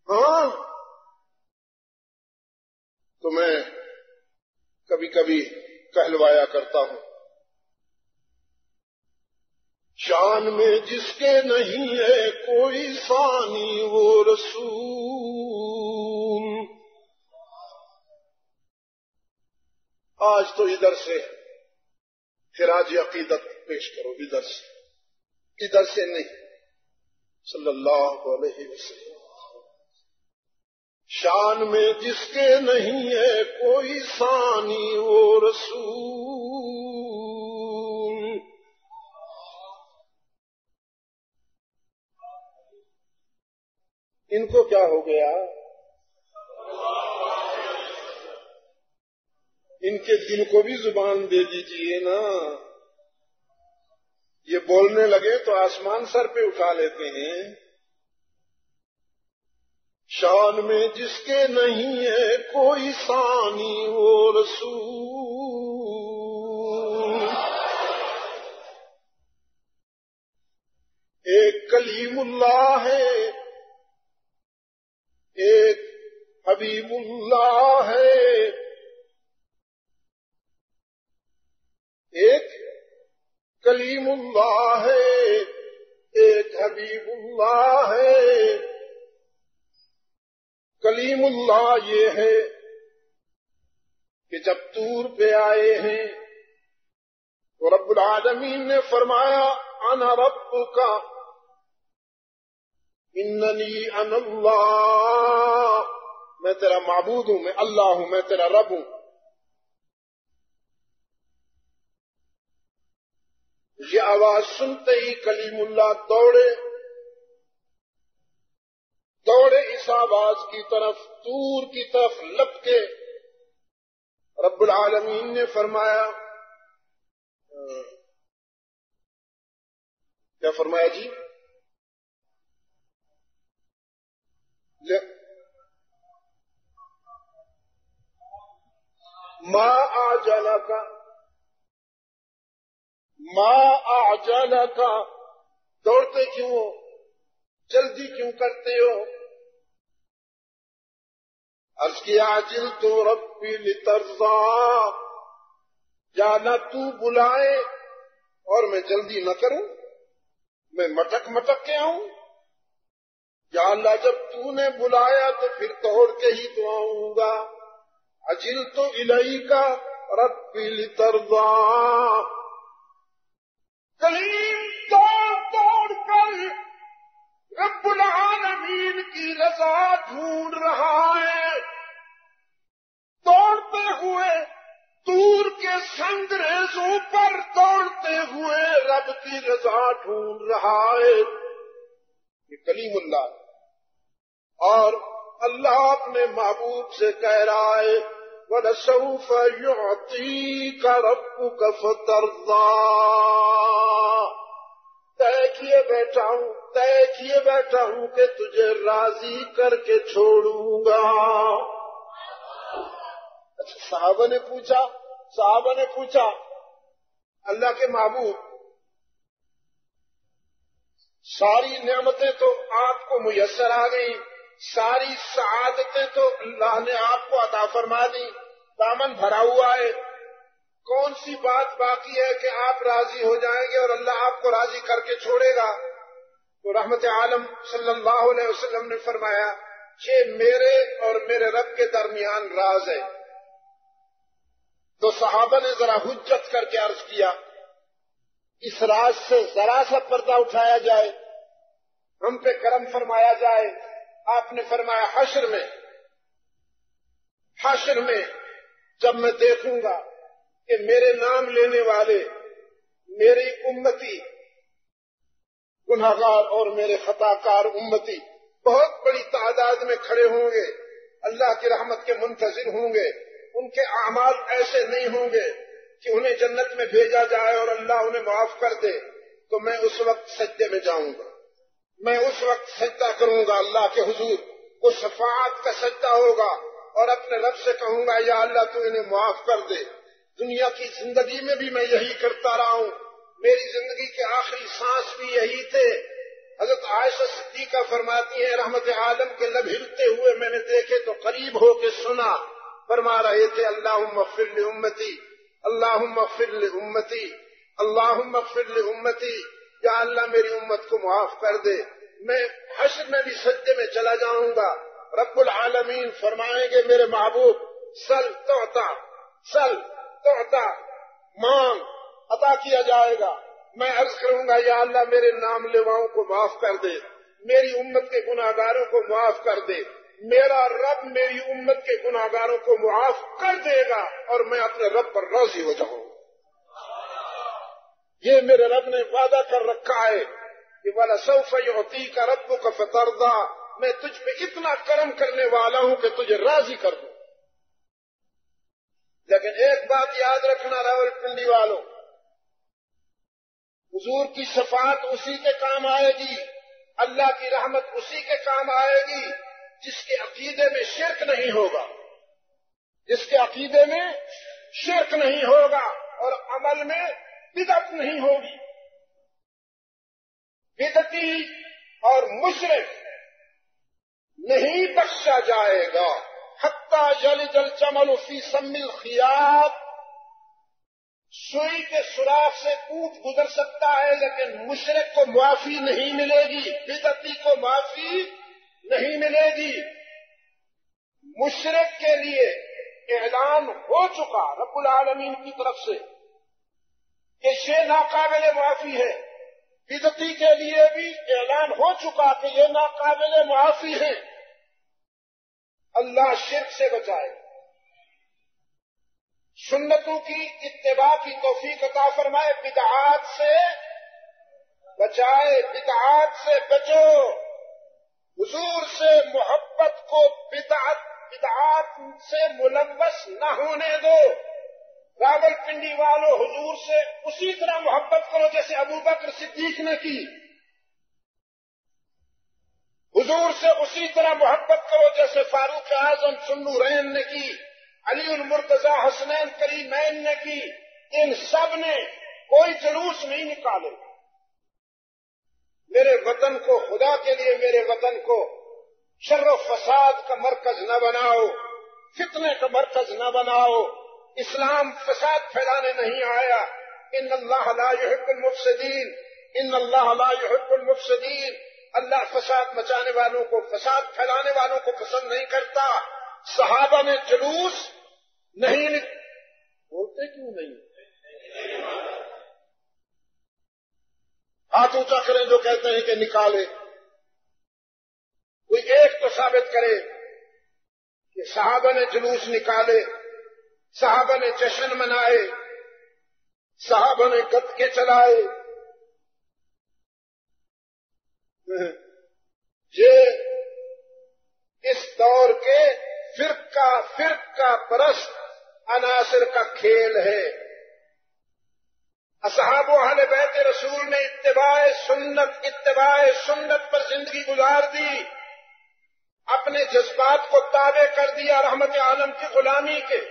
ہاں تو میں کبھی کبھی کہلوایا کرتا ہوں، شان میں جس کے نہیں ہے کوئی ثانی وہ رسول. آج تو ادھر سے خراج عقیدت پیش کرو، ادھر سے نہیں. صلی اللہ علیہ وسلم. شان میں جس کے نہیں ہے کوئی ثانی وہ رسول. ان کو کیا ہو گیا؟ ان کے دل کو بھی زبان دے دیجئے نا. یہ بولنے لگے تو آسمان سر پہ اٹھا لیتے ہیں. شان میں جس کے نہیں ہے کوئی ثانی وہ رسول. ایک کلیم اللہ ہے، ایک حبیب اللہ ہے. ایک کلیم اللہ ہے، ایک حبیب اللہ ہے. کلیم اللہ یہ ہے کہ جب طور پہ آئے ہیں تو رب العالمین نے فرمایا انا ربک اننی انا اللہ، میں تیرا معبود ہوں، میں اللہ ہوں، میں تیرا رب ہوں. یہ آواز سنتے ہی کلیم اللہ دوڑے اس آواز کی طرف، طور کی طرف لپکے. رب العالمین نے فرمایا، کیا فرمایا جی؟ ما اعجلک، دوڑتے کیوں ہو، جلدی کیوں کرتے ہو؟ عرض کیا عجلت ربی لترضا، یا نہ تو بلائے اور میں جلدی نہ کروں، میں مٹک کے آؤں. یا اللہ جب تو نے بلایا تو پھر دوڑ کے ہی تو آؤں گا. عجلت الیک ربی لترضا. کلیم دوڑ کر رب العالمین کی رضا ڈھونڈ رہا ہے. دوڑتے ہوئے طور کے سنگریزوں پر دوڑتے ہوئے رب کی رضا ڈھونڈ رہا ہے. یہ کلیم اللہ ہے. اور اللہ اپنے محبوب سے کہہ رہا ہے وَلَسَوْفَ يُعْطِيكَ رَبُّكَ فَتَرْضَىٰ. طے کیے بیٹھا ہوں کہ تجھے راضی کر کے چھوڑوں گا. اچھا، صحابہ نے پوچھا اللہ کے محبوب، ساری نعمتیں تو آپ کو میسر آ گئی، ساری سعادتیں تو اللہ نے آپ کو عطا فرما دی، دامن بھرا ہوا ہے. کون سی بات باقی ہے کہ آپ راضی ہو جائیں گے اور اللہ آپ کو راضی کر کے چھوڑے گا؟ تو رحمت عالم صلی اللہ علیہ وسلم نے فرمایا کہ میرے اور میرے رب کے درمیان راز ہے. تو صحابہ نے ذرا حجت کر کے عرض کیا اس راز سے ذرا سا پردہ اٹھایا جائے، ہم پہ کرم فرمایا جائے. آپ نے فرمایا حشر میں جب میں دیکھوں گا کہ میرے نام لینے والے میری امتی گناہگار اور میرے خطاکار امتی بہت بڑی تعداد میں کھڑے ہوں گے، اللہ کی رحمت کے منتظر ہوں گے. ان کے اعمال ایسے نہیں ہوں گے کہ انہیں جنت میں بھیجا جائے اور اللہ انہیں معاف کر دے. تو میں اس وقت سجدے میں جاؤں گا، میں اس وقت سجدہ کروں گا اللہ کے حضور. وہ شفاعت کا سجدہ ہوگا اور اپنے رب سے کہوں گا یا اللہ تو انہیں معاف کر دے. دنیا کی زندگی میں بھی میں یہی کرتا رہا ہوں، میری زندگی کے آخری سانس بھی یہی تھے. حضرت عائشہ صدیقہ فرماتی ہیں رحمت عالم کے لب ہلتے ہوئے میں نے دیکھے تو قریب ہو کے سنا، فرما رہے تھے اللہم اغفر لامتی، اللہم اغفر لامتی، اللہم اغفر لامتی. یا اللہ میری امت کو معاف کر دے، میں حشر میں بھی سجدے میں چلا جاؤں گا۔ رب العالمین فرمائیں گے میرے محبوب سل تعطا، سل تعطا، مانگ عطا کیا جائے گا۔ میں عرض کروں گا یا اللہ میرے نام لیواؤں کو معاف کر دے، میری امت کے گناہگاروں کو معاف کر دے۔ میرا رب میری امت کے گناہگاروں کو معاف کر دے گا اور میں اپنے رب پر راضی ہو جاؤں گا۔ یہ میرے رب نے وعدہ کر رکھا ہے کہ وَلَسَوْفَ يُعْطِيكَ رَبُّكَ فَتَرْضَىٰ، میں تجھ پہ اتنا کرم کرنے والا ہوں کہ تجھے راضی کر دوں۔ لیکن ایک بات یاد رکھنا راولپنڈی والوں، حضور کی شفاعت اسی کے کام آئے گی، اللہ کی رحمت اسی کے کام آئے گی جس کے عقیدے میں شرک نہیں ہوگا، جس کے عقیدے میں شرک نہیں ہوگا اور عمل میں بدعت نہیں ہوگی۔ بدعتی اور مشرک نہیں بخشا جائے گا۔ حتیٰ یلج الجمل فی سم الخیاط، سوئی کے سوراخ سے اونٹ گزر سکتا ہے لیکن مشرک کو معافی نہیں ملے گی، بدعتی کو معافی نہیں ملے گی۔ مشرک کے لیے اعلان ہو چکا رب العالمین کی طرف سے کہ یہ ناقابل معافی ہے، بدعتی کے لیے بھی اعلان ہو چکا کہ یہ ناقابل معافی ہے۔ اللہ شرک سے بچائے، سنتوں کی اتباع کی توفیق عطا فرمائے، بدعات سے بچائے، بدعات سے بچو، حضور سے محبت کو بدعات سے ملوث نہ ہونے دو۔ راولپنڈی والوں، حضور سے اسی طرح محبت کرو جیسے ابوبکر صدیق نے کی، حضور سے اسی طرح محبت کرو جیسے فاروق اعظم ذوالنورین نے کی، علی المرتضی حسنین کریمین نے کی۔ ان سب نے کوئی جلوس نہیں نکالے۔ میرے وطن کو، خدا کے لیے میرے وطن کو شر و فساد کا مرکز نہ بناؤ، فتنے کا مرکز نہ بناؤ۔ اسلام فساد پھیلانے نہیں آیا۔ ان اللہ لا يحب المفسدین، ان اللہ لا يحب المفسدین۔ اللہ فساد مچانے والوں کو، فساد پھیلانے والوں کو پسند نہیں کرتا۔ صحابہ نے جلوس نہیں بولتے کیوں نہیں؟ ہاتھ اونچا کریں جو کہتے ہیں کہ نکالے، کوئی ایک تو ثابت کرے کہ صحابہ نے جلوس نکالے، صحابہ نے جشن منائے، صحابہ نے گدکے چلائے۔ یہ اس دور کے فرقہ پرست عناصر کا کھیل ہے۔ اصحاب و اہل بیت رسول نے اتباع سنت پر زندگی گزار دی، اپنے جذبات کو تابع کر دیا رحمت عالم کی غلامی کے،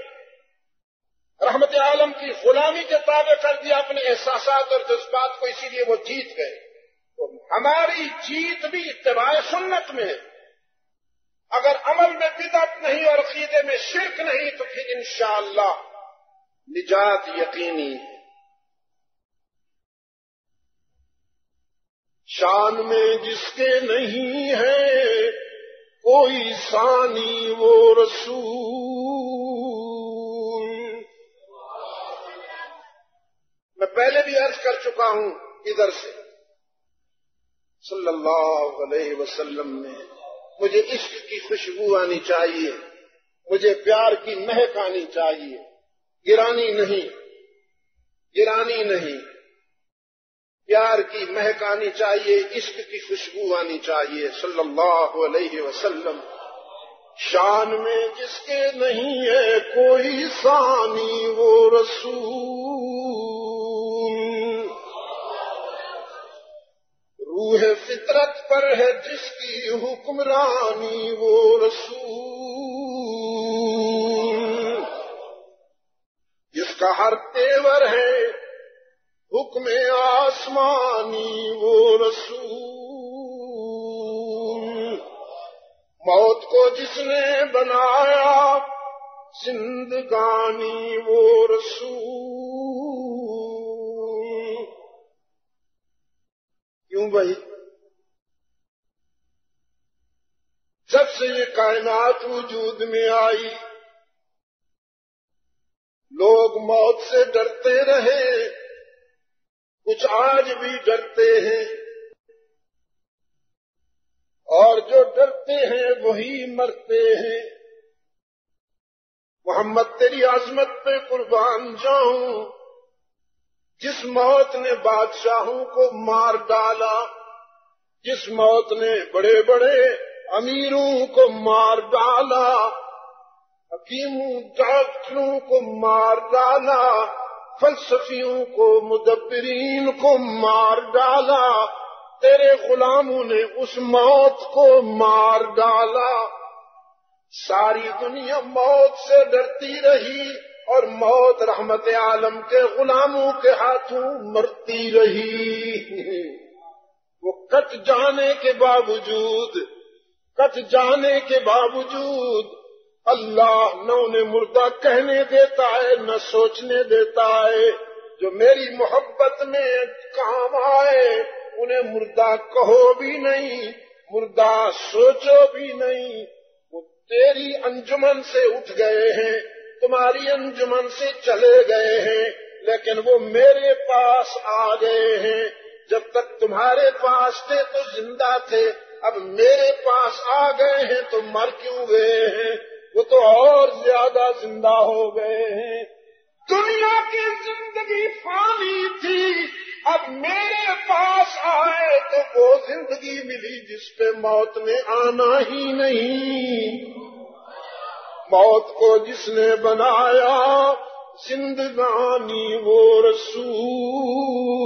رحمت عالم کی غلامی کے تابع کر دیا اپنے احساسات اور جذبات کو، اسی لیے وہ جیت گئے۔ تو ہماری جیت بھی اتباع سنت میں ہے۔ اگر عمل میں بدعت نہیں اور عقیدے میں شرک نہیں تو پھر انشاءاللہ نجات یقینی ہے۔ شان میں جس کے نہیں ہے کوئی ثانی وہ رسول۔ میں پہلے بھی عرض کر چکا ہوں ادھر سے، صلی اللہ علیہ وسلم نے مجھے عشق کی خوشبو آنی چاہیے، مجھے پیار کی مہک آنی چاہیے، گرانی نہیں، گرانی نہیں، پیار کی مہک آنی چاہیے، عشق کی خوشبو آنی چاہیے، صلی اللہ علیہ وسلم۔ شان میں جس کے نہیں ہے کوئی ثانی وہ رسول، روح فطرت پر ہے جس کی حکمرانی وہ رسول، جس کا ہر تیور ہے حکم آسمانی وہ رسول، موت کو جس نے بنایا زندگانی وہ رسول، کیوں بھائی؟ جب سے یہ کائنات وجود میں آئی لوگ موت سے ڈرتے رہے، کچھ آج بھی ڈرتے ہیں، اور جو ڈرتے ہیں وہی مرتے ہیں۔ محمد تیری عظمت پہ قربان جاؤں، جس موت نے بادشاہوں کو مار ڈالا، جس موت نے بڑے بڑے امیروں کو مار ڈالا، حکیموں ڈاکٹروں کو مار ڈالا، فلسفیوں کو مدبرین کو مار ڈالا، تیرے غلاموں نے اس موت کو مار ڈالا۔ ساری دنیا موت سے ڈرتی رہی اور موت رحمت عالم کے غلاموں کے ہاتھوں مرتی رہی۔ وہ کٹ جانے کے باوجود اللہ نہ انہیں مردہ کہنے دیتا ہے نہ سوچنے دیتا ہے۔ جو میری محبت میں کام آئے انہیں مردہ کہو بھی نہیں، مردہ سوچو بھی نہیں۔ وہ تیری انجمن سے اٹھ گئے ہیں، تمہاری انجمن سے چلے گئے ہیں، لیکن وہ میرے پاس آ گئے ہیں۔ جب تک تمہارے پاس تھے تو زندہ تھے، اب میرے پاس آ گئے ہیں تو مر کیوں گئے ہیں؟ وہ تو اور زیادہ زندہ ہو گئے ہیں۔ دنیا کی زندگی فانی تھی، اب میرے پاس آئے تو وہ زندگی ملی جس پہ موت نے آنا ہی نہیں۔ موت کو جس نے بنایا زندگانی وہ رسول۔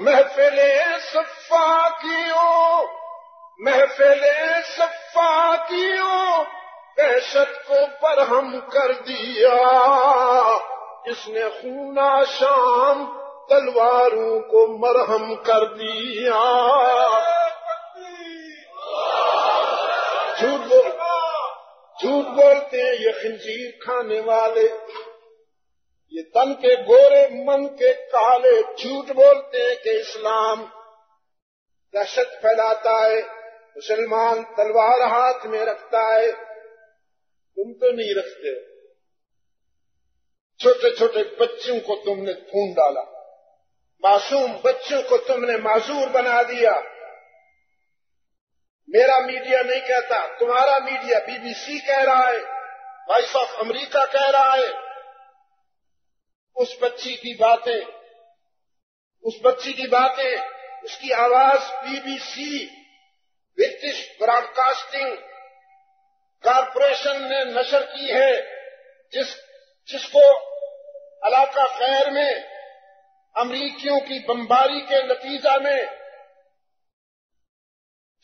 محفل صفا کیوں دہشت کو برہم کر دیا، جس نے خونہ شام تلواروں کو مرہم کر دیا۔ جھوٹ بولتے ہیں یہ خنزیر کھانے والے، یہ تن کے گورے من کے کالے، جھوٹ بولتے ہیں کہ اسلام دہشت پھیلاتا ہے، مسلمان تلوار ہاتھ میں رکھتا ہے۔ تم تو نہیں رکھتے، چھوٹے چھوٹے بچوں کو تم نے خون ڈالا، معصوم بچوں کو تم نے معذور بنا دیا۔ میرا میڈیا نہیں کہتا، تمہارا میڈیا بی بی سی کہہ رہا ہے، وائس آف امریکہ کہہ رہا ہے۔ اس بچی کی باتیں، اس کی آواز B B C British broadcasting corporation نے نشر کی ہے، جس کو علاقہ خیر میں امریکیوں کی بمباری کے نتیجہ میں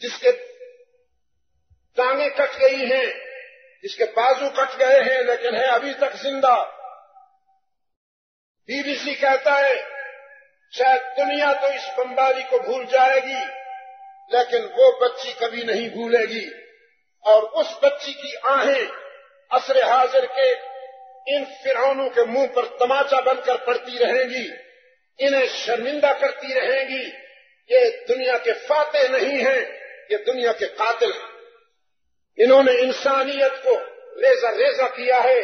جس کے ٹانگیں کٹ گئی ہیں، جس کے بازو کٹ گئے ہیں لیکن ہے ابھی تک زندہ۔ بی بی سی کہتا ہے شاید دنیا تو اس بمباری کو بھول جائے گی لیکن وہ بچی کبھی نہیں بھولے گی، اور اس بچی کی آہیں عصر حاضر کے ان فرعونوں کے منہ پر تماچا بن کر پڑتی رہیں گی، انہیں شرمندہ کرتی رہیں گی۔ یہ دنیا کے فاتح نہیں ہیں، یہ دنیا کے قاتل ہیں۔ انہوں نے انسانیت کو ریزہ ریزہ کیا ہے،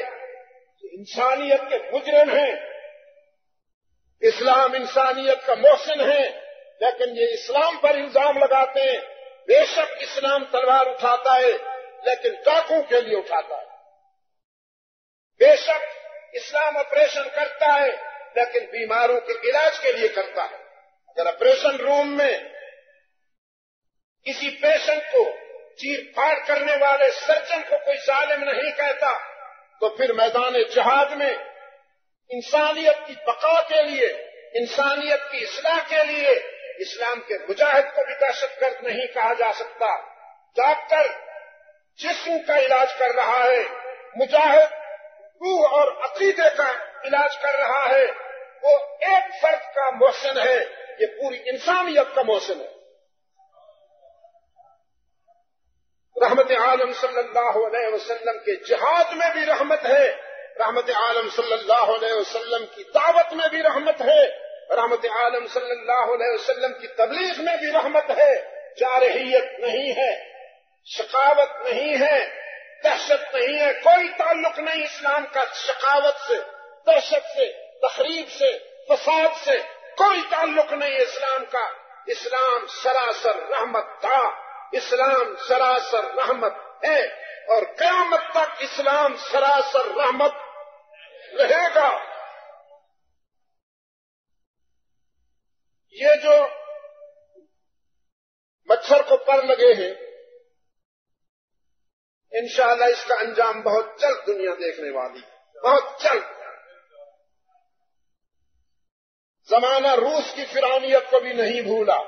انسانیت کے مجرم ہیں۔ اسلام انسانیت کا محسن ہے، لیکن یہ اسلام پر الزام لگاتے ہیں۔ بے شک اسلام تلوار اٹھاتا ہے لیکن ڈاکوں کے لیے اٹھاتا ہے۔ بے شک اسلام آپریشن کرتا ہے لیکن بیماروں کے علاج کے لیے کرتا ہے۔ اگر آپریشن روم میں کسی پیشنٹ کو چیر پھاڑ کرنے والے سرجن کو کوئی ظالم نہیں کہتا تو پھر میدان جہاد میں انسانیت کی بقا کے لیے، انسانیت کی اصلاح کے لیے اسلام کے مجاہد کو بھی دہشت گرد نہیں کہا جا سکتا۔ ڈاکٹر جسم کا علاج کر رہا ہے، مجاہد روح اور عقیدے کا علاج کر رہا ہے، وہ ایک فرد کا محسن ہے، یہ پوری انسانیت کا محسن ہے۔ رحمت عالم صلی اللہ علیہ وسلم کے جہاد میں بھی رحمت ہے، رحمت عالم صلی اللہ علیہ وسلم کی دعوت میں بھی رحمت ہے، رحمت عالم صلی اللہ علیہ وسلم کی تبلیغ میں بھی رحمت ہے، جارحیت نہیں ہے، شقاوت نہیں ہے، دہشت نہیں ہے، کوئی تعلق نہیں اسلام کا شقاوت سے، دہشت سے، تخریب سے، فساد سے کوئی تعلق نہیں اسلام کا۔ اسلام سراسر رحمت تھا، اسلام سراسر رحمت ہے، اور قیامت تک اسلام سراسر رحمت رہے گا۔ یہ جو مچھر کو پر لگے ہیں، انشاءاللہ اس کا انجام بہت جلد دنیا دیکھنے والی ہے، بہت جلد۔ زمانہ روس کی فرعونیت کو بھی نہیں بھولا،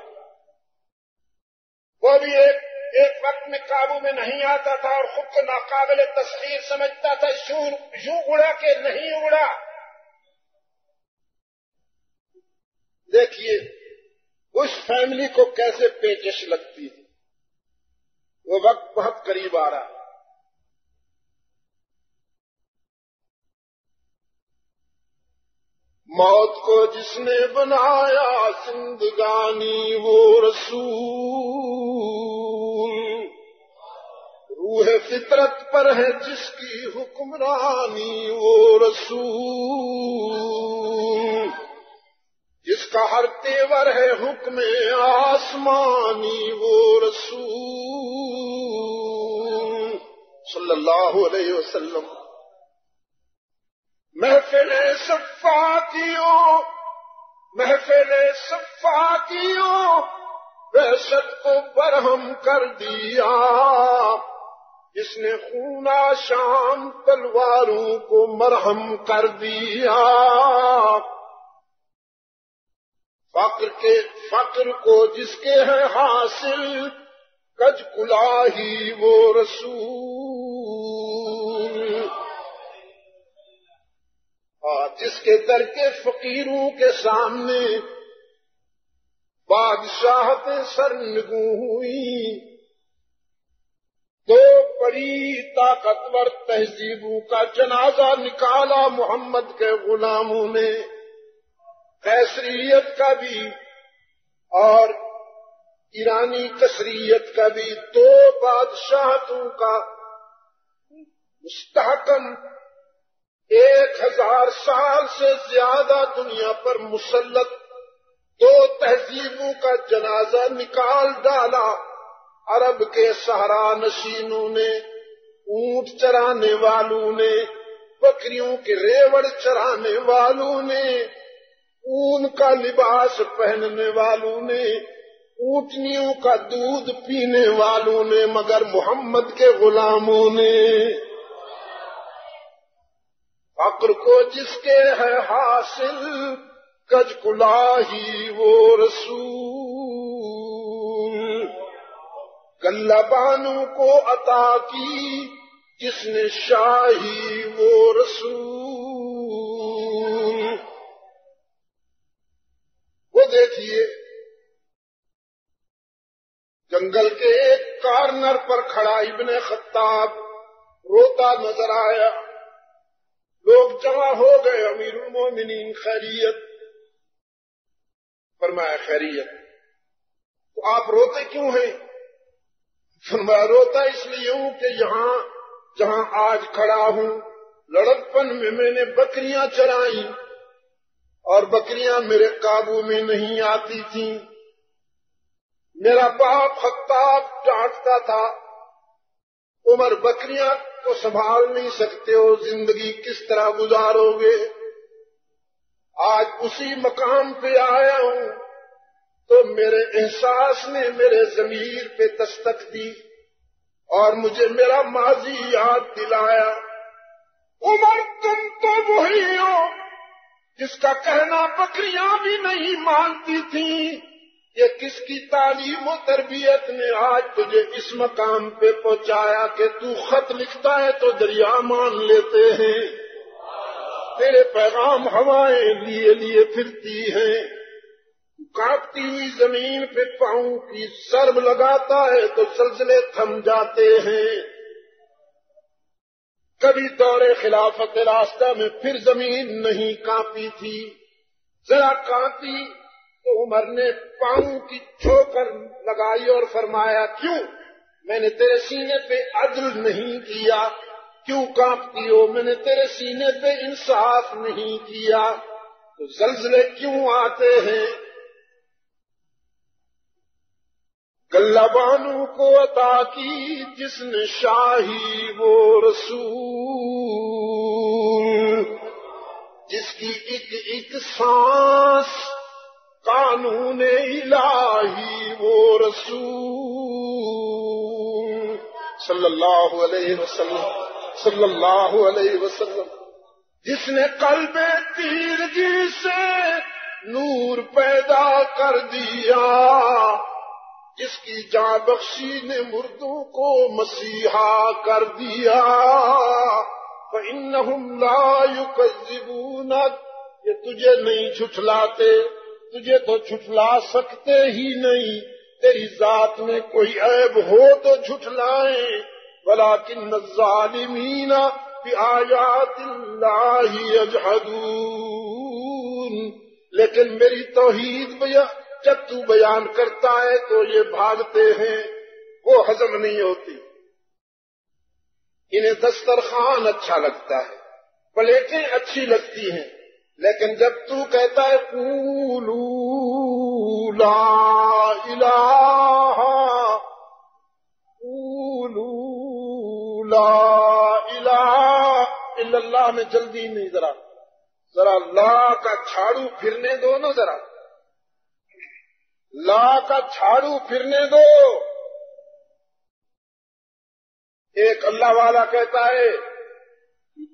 وہ بھی ایک وقت میں قابو میں نہیں آتا تھا اور خود کو ناقابل تسخیر سمجھتا تھا، یوں اڑا کہ نہیں اڑا۔ دیکھیے اس فیملی کو کیسے پیچش لگتی ہے، وہ وقت بہت قریب آ رہا ہے۔ موت کو جس نے بنایا زندگانی وہ رسول، روح فطرت پر ہے جس کی حکمرانی وہ رسول، جس کا ہر تیور ہے حکم آسمانی وہ رسول صلی اللہ علیہ وسلم۔ محفل صفاتیوں وحشت کو برہم کر دیا، جس نے خون شام تلواروں کو مرہم کر دیا، فقر کو جس کے ہے حاصل کج کلاہی وہ رسول، جس کے در کے فقیروں کے سامنے بادشاہت سرنگوں ہوئی، دو بڑی طاقتور تہذیبوں کا جنازہ نکالا محمد کے غلاموں نے، قیصریت کا بھی اور ایرانی کثریت کا بھی، دو بادشاہتوں کا مستحکم 1000 سال سے زیادہ دنیا پر مسلط دو تہذیبوں کا جنازہ نکال ڈالا۔ عرب کے صحرا نشینوں نے، اونٹ چرانے والوں نے، بکریوں کے ریوڑ چرانے والوں نے، اون کا لباس پہننے والوں نے، اونٹنیوں کا دودھ پینے والوں نے، مگر محمد کے غلاموں نے فقر کو جس کے ہے حاصل کج کلاہی وہ رسول، گلہ بانو کو عطا کی جس نے شاہی وہ رسول۔ وہ دیکھیے جنگل کے ایک کارنر پر کھڑا ابن خطاب روتا نظر آیا، لوگ جمع ہو گئے، امیر المومنین خیریت؟ فرمایا خیریت۔ تو آپ روتے کیوں ہیں؟ فرمایا روتا اس لیے ہوں کہ یہاں جہاں آج کھڑا ہوں لڑکپن میں نے بکریاں چرائیں اور بکریاں میرے قابو میں نہیں آتی تھیں، میرا باپ خطاب ڈانٹتا تھا، عمر بکریاں کو سنبھال نہیں سکتے ہو، زندگی کس طرح گزارو گے؟ آج اسی مقام پہ آیا ہوں تو میرے احساس نے میرے ضمیر پہ دستک دی اور مجھے میرا ماضی یاد دلایا۔ عمر تم تو وہی ہو جس کا کہنا بکریاں بھی نہیں مانتی تھیں، یہ کس کی تعلیم و تربیت نے آج تجھے اس مقام پہ پہنچایا کہ تو خط لکھتا ہے تو دریا مان لیتے ہیں، تیرے پیغام ہوائیں لیے لیے پھرتی ہیں، کانپتی ہوئی زمین پہ پاؤں کی ضرب لگاتا ہے تو زلزلے تھم جاتے ہیں، کبھی دور خلافت راستہ میں پھر زمین نہیں کانپی تھی، ذرا کانپی تو عمر نے پاؤں کی ٹھوکر لگائی اور فرمایا کیوں؟ میں نے تیرے سینے پہ عدل نہیں کیا؟ کیوں کانپتی ہو؟ میں نے تیرے سینے پہ انصاف نہیں کیا؟ تو زلزلے کیوں آتے ہیں؟ گلہ بانو کو عطا کی جس نے شاہی وہ رسول، جس کی ایک ایک سانس قانون الہی وہ رسول صلی اللہ علیہ وسلم، صلی اللہ علیہ وسلم، جس نے قلب تیرگی سے نور پیدا کر دیا، جس کی جاں بخشی نے مردوں کو مسیحا کر دیا۔ فَإِنَّهُمْ لَا يُكَذِّبُونَكَ، یہ تجھے نہیں جھٹلاتے، تجھے تو جھٹلا سکتے ہی نہیں، تیری ذات میں کوئی عیب ہو تو جھٹلائیں۔ وَلَكِنَّ الظَّالِمِينَ بِآيَاتِ اللَّهِ يَجْحَدُونَ، لیکن میری توحید جب تو بیان کرتا ہے تو یہ بھاگتے ہیں، وہ ہضم نہیں ہوتی۔ انہیں دسترخوان اچھا لگتا ہے، پلیٹیں اچھی لگتی ہیں، لیکن جب تو کہتا ہے قولوا لا الہ، قولوا لا الہ الا اللہ میں جلدی نہیں، ذرا لا کا جھاڑو پھرنے دو نا، ذرا لا کا جھاڑو پھرنے دو۔ ایک اللہ والا کہتا ہے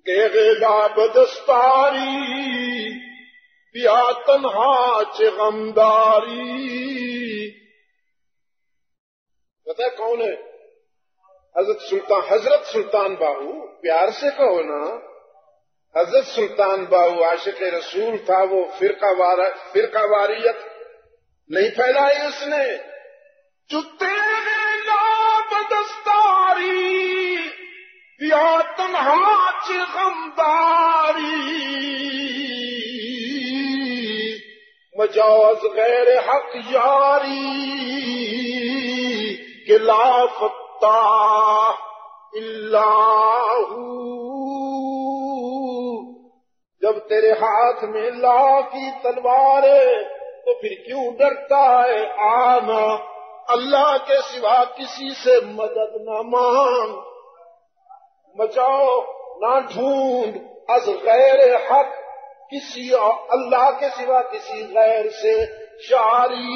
کہ غیلا بدستاری بیا تنہا چ غمداری، پتہ ہے کون ہے؟ حضرت سلطان باہو، پیار سے کہو نا، حضرت سلطان باہو عاشق رسول تھا، وہ فرقہ واریت نہیں پھیلائی اس نے۔ جو تیرے لاب دستاری یا تنہا چ غمداری، مجاز غیر حق یاری کہ لا فتح اللہ، جب تیرے ہاتھ میں لا کی تلوار ہے تو پھر کیوں ڈرتا ہے؟ آنا اللہ کے سوا کسی سے مدد نہ مانگ، مچاؤ نہ ڈھونڈ از غیر حق کسی اللہ کے سوا کسی غیر سے جاری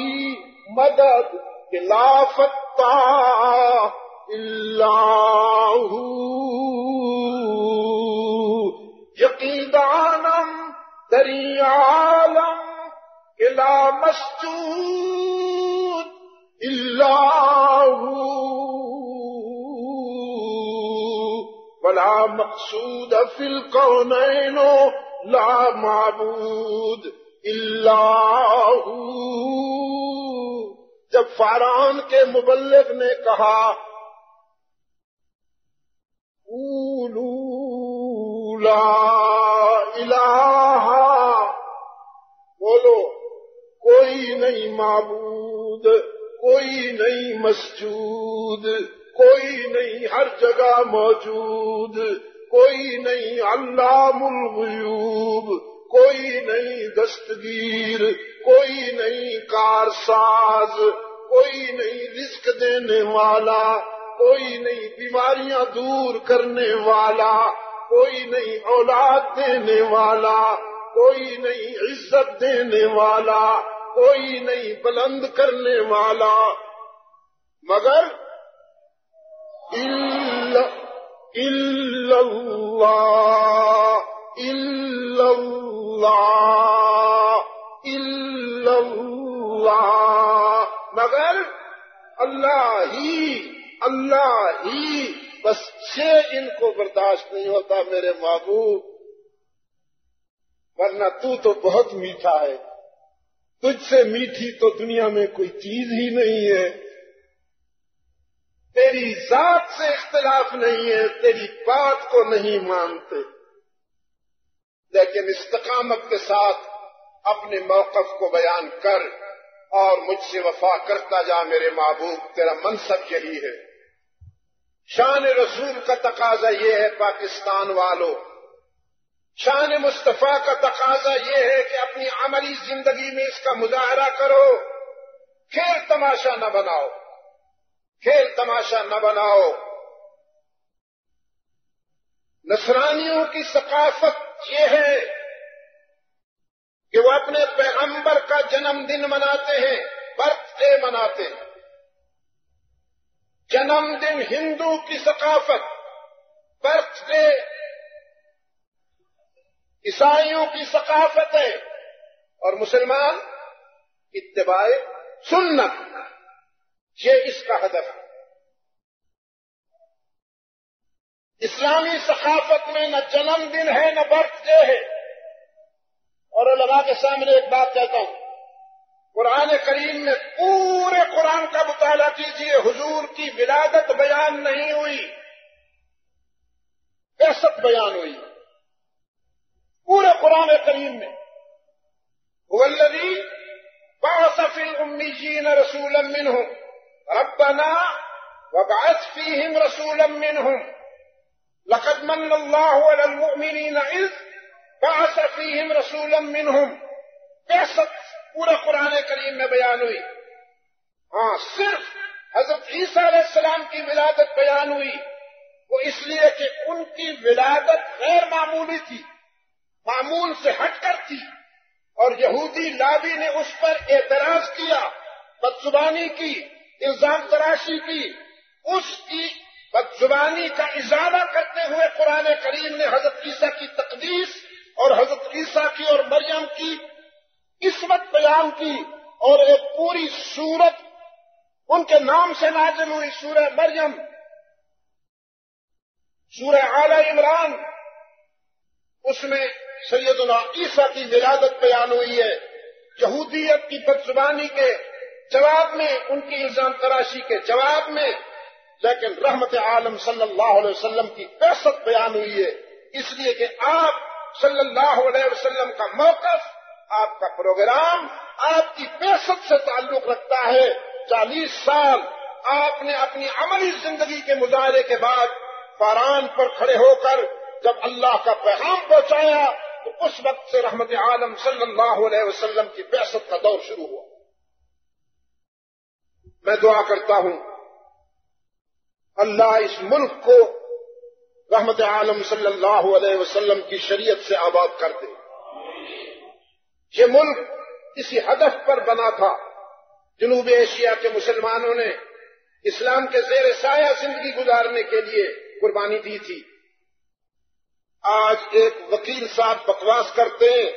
مدد کہ لا فتح اللہ، یقین دانم دری عالم لا مسجود اللہ، ولا مقصود فی الکونین لا معبود اللہ۔ جب فاران کے مبلغ نے کہا قولوا لا الہ، بولو کوئی نہیں معبود، کوئی نہیں مسجود، کوئی نہیں ہر جگہ موجود، کوئی نہیں علام الغیوب، کوئی نہیں دستگیر، کوئی نہیں کارساز، کوئی نہیں رزق دینے والا، کوئی نہیں بیماریاں دور کرنے والا، کوئی نہیں اولاد دینے والا، کوئی نہیں عزت دینے والا، کوئی نہیں بلند کرنے والا، مگر الا اللہ، الا اللہ، الا اللہ، مگر اللہ ہی بس ان کو برداشت نہیں ہوتا میرے محبوب، ورنہ تو بہت میٹھا ہے، تجھ سے میٹھی تو دنیا میں کوئی چیز ہی نہیں ہے، تیری ذات سے اختلاف نہیں ہے، تیری بات کو نہیں مانتے، لیکن استقامت کے ساتھ اپنے موقف کو بیان کر اور مجھ سے وفا کرتا جا میرے محبوب، تیرا منصب یہی ہے۔ شان رسول کا تقاضا یہ ہے پاکستان والوں، شان مصطفیٰ کا تقاضا یہ ہے کہ اپنی عملی زندگی میں اس کا مظاہرہ کرو، کھیل تماشا نہ بناؤ، کھیل تماشا نہ بناؤ۔ نصرانیوں کی ثقافت یہ ہے کہ وہ اپنے پیغمبر کا جنم دن مناتے ہیں، برتھ ڈے مناتے ہیں۔ جنم دن ہندو کی ثقافت، برتھ ڈے عیسائیوں کی ثقافت ہے، اور مسلمان اتباع سنت، یہ اس کا ہدف ہے۔ اسلامی ثقافت میں نہ جنم دن ہے نہ برتھ ڈے ہے۔ اور علماء کے سامنے ایک بات کہتا ہوں، قرآن کریم میں پورے قرآن کا مطالعہ کیجیے، حضور کی ولادت بیان نہیں ہوئی، بعثت بیان ہوئی پورے قرآن کریم میں۔ هو الذی بعث فی الامیین رسولا منہم ربنا وابعث فیہم رسولا منہم لقد من اللہ علی المؤمنین اذ بعث فیہم رسولا منہم۔ بعثت پورے قرآن کریم میں بیان ہوئی۔ ہاں، صرف حضرت عیسیٰ علیہ السلام کی ولادت بیان ہوئی، وہ اس لیے کہ ان کی ولادت غیر معمولی تھی، معمول سے ہٹ کر تھی، اور یہودی لابی نے اس پر اعتراض کیا، بدزبانی کی، الزام تراشی کی۔ اس کی بدزبانی کا ازالہ کرتے ہوئے قرآن کریم نے حضرت عیسیٰ کی تقدیس اور حضرت عیسیٰ کی اور مریم کی عصمت بیان کی، اور ایک پوری سورت ان کے نام سے نازل ہوئی، سورہ مریم، سورہ آل عمران، اس میں سیدنا عیسیٰ کی ولادت بیان ہوئی ہے۔ یہودیت کی بدزبانی کے جواب میں، ان کی الزام تراشی کے جواب میں، لیکن رحمت عالم صلی اللہ علیہ وسلم کی بعثت بیان ہوئی ہے، اس لیے کہ آپ صلی اللہ علیہ وسلم کا موقف، آپ کا پروگرام آپ کی بعثت سے تعلق رکھتا ہے۔ 40 سال آپ نے اپنی عملی زندگی کے مظاہرے کے بعد فاران پر کھڑے ہو کر جب اللہ کا پیغام پہنچایا تو اس وقت سے رحمت عالم صلی اللہ علیہ وسلم کی بعثت کا دور شروع ہوا۔ میں دعا کرتا ہوں اللہ اس ملک کو رحمت عالم صلی اللہ علیہ وسلم کی شریعت سے آباد کر دے۔ یہ ملک اسی ہدف پر بنا تھا، جنوب ایشیا کے مسلمانوں نے اسلام کے زیر سایہ زندگی گزارنے کے لیے قربانی دی تھی۔ آج ایک وکیل صاحب بکواس کرتے ہیں،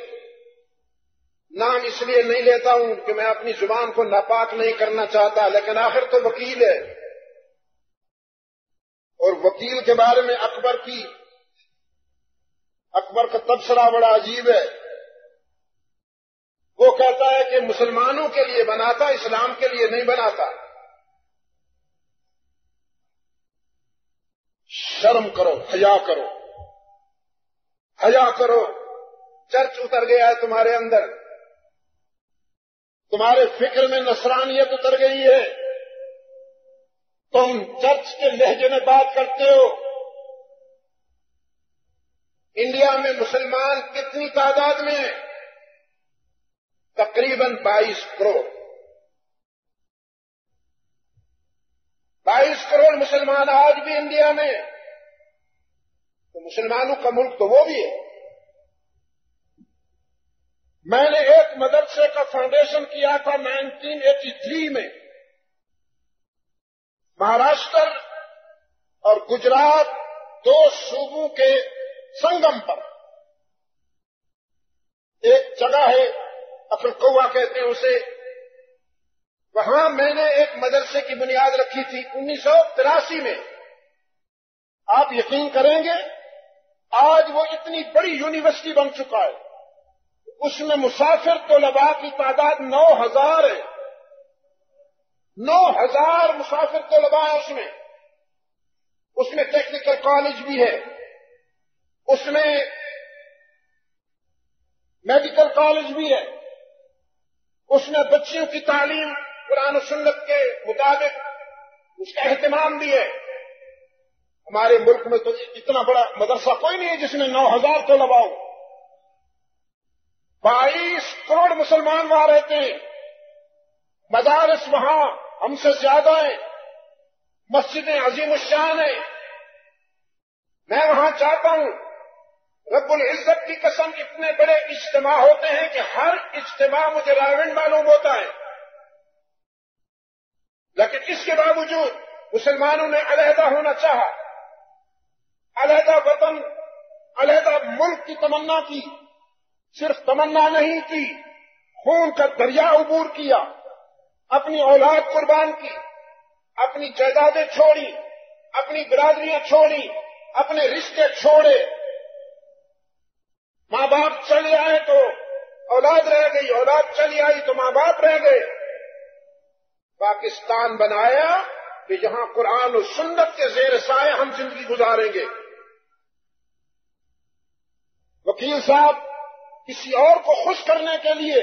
نام اس لیے نہیں لیتا ہوں کہ میں اپنی زبان کو ناپاک نہیں کرنا چاہتا، لیکن آخر تو وکیل ہے، اور وکیل کے بارے میں اکبر کا تبصرہ بڑا عجیب ہے۔ وہ کہتا ہے کہ مسلمانوں کے لیے بنا تھا، اسلام کے لیے نہیں بنا تھا۔ شرم کرو، حیا کرو، حیا کرو۔ چرچ اتر گیا ہے تمہارے اندر، تمہارے فکر میں نصرانیت اتر گئی ہے، تم چرچ کے لہجے میں بات کرتے ہو۔ انڈیا میں مسلمان کتنی تعداد میں ہیں؟ تقریباً 22 کروڑ۔ 22 کروڑ مسلمان آج بھی انڈیا میں، تو مسلمانوں کا ملک تو وہ بھی ہے۔ میں نے ایک مدرسے کا فاؤنڈیشن کیا تھا 1983 میں، مہاراشٹر اور گجرات دو صوبوں کے سنگم پر۔ ایک جگہ ہے اکلکوا کہتے ہیں اسے، وہاں میں نے ایک مدرسے کی بنیاد رکھی تھی 1983 میں۔ آپ یقین کریں گے آج وہ اتنی بڑی یونیورسٹی بن چکا ہے، اس میں مسافر طلباء کی تعداد 9000 ہے۔ 9000 مسافر طلباء ہیں اس میں ٹیکنیکل کالج بھی ہے، اس میں میڈیکل کالج بھی ہے، اس نے بچیوں کی تعلیم قرآن و سنت کے مطابق اس کا اہتمام بھی ہے. ہمارے ملک میں تو اتنا بڑا مدرسہ کوئی نہیں ہے جس میں 9,000 طلباء ہوں. 22 کروڑ مسلمان وہاں رہتے ہیں. مدارس وہاں ہم سے زیادہ ہیں. مسجدیں عظیم الشان ہیں. میں وہاں چاہتا ہوں، رب العزت کی قسم، اتنے بڑے اجتماع ہوتے ہیں کہ ہر اجتماع مجھے راون معلوم ہوتا ہے، لیکن اس کے باوجود مسلمانوں نے علیحدہ ہونا چاہا، علیحدہ وطن، علیحدہ ملک کی تمنا کی. صرف تمنا نہیں کی، خون کا دریا عبور کیا، اپنی اولاد قربان کی، اپنی جائیدادیں چھوڑی، اپنی برادریاں چھوڑی، اپنے رشتے چھوڑے. ماں باپ چلے آئے تو اولاد رہ گئی، اولاد چلی آئی تو ماں باپ رہ گئے. پاکستان بنایا کہ جہاں قرآن و سنت کے زیر سائے ہم زندگی گزاریں گے. وکیل صاحب کسی اور کو خوش کرنے کے لیے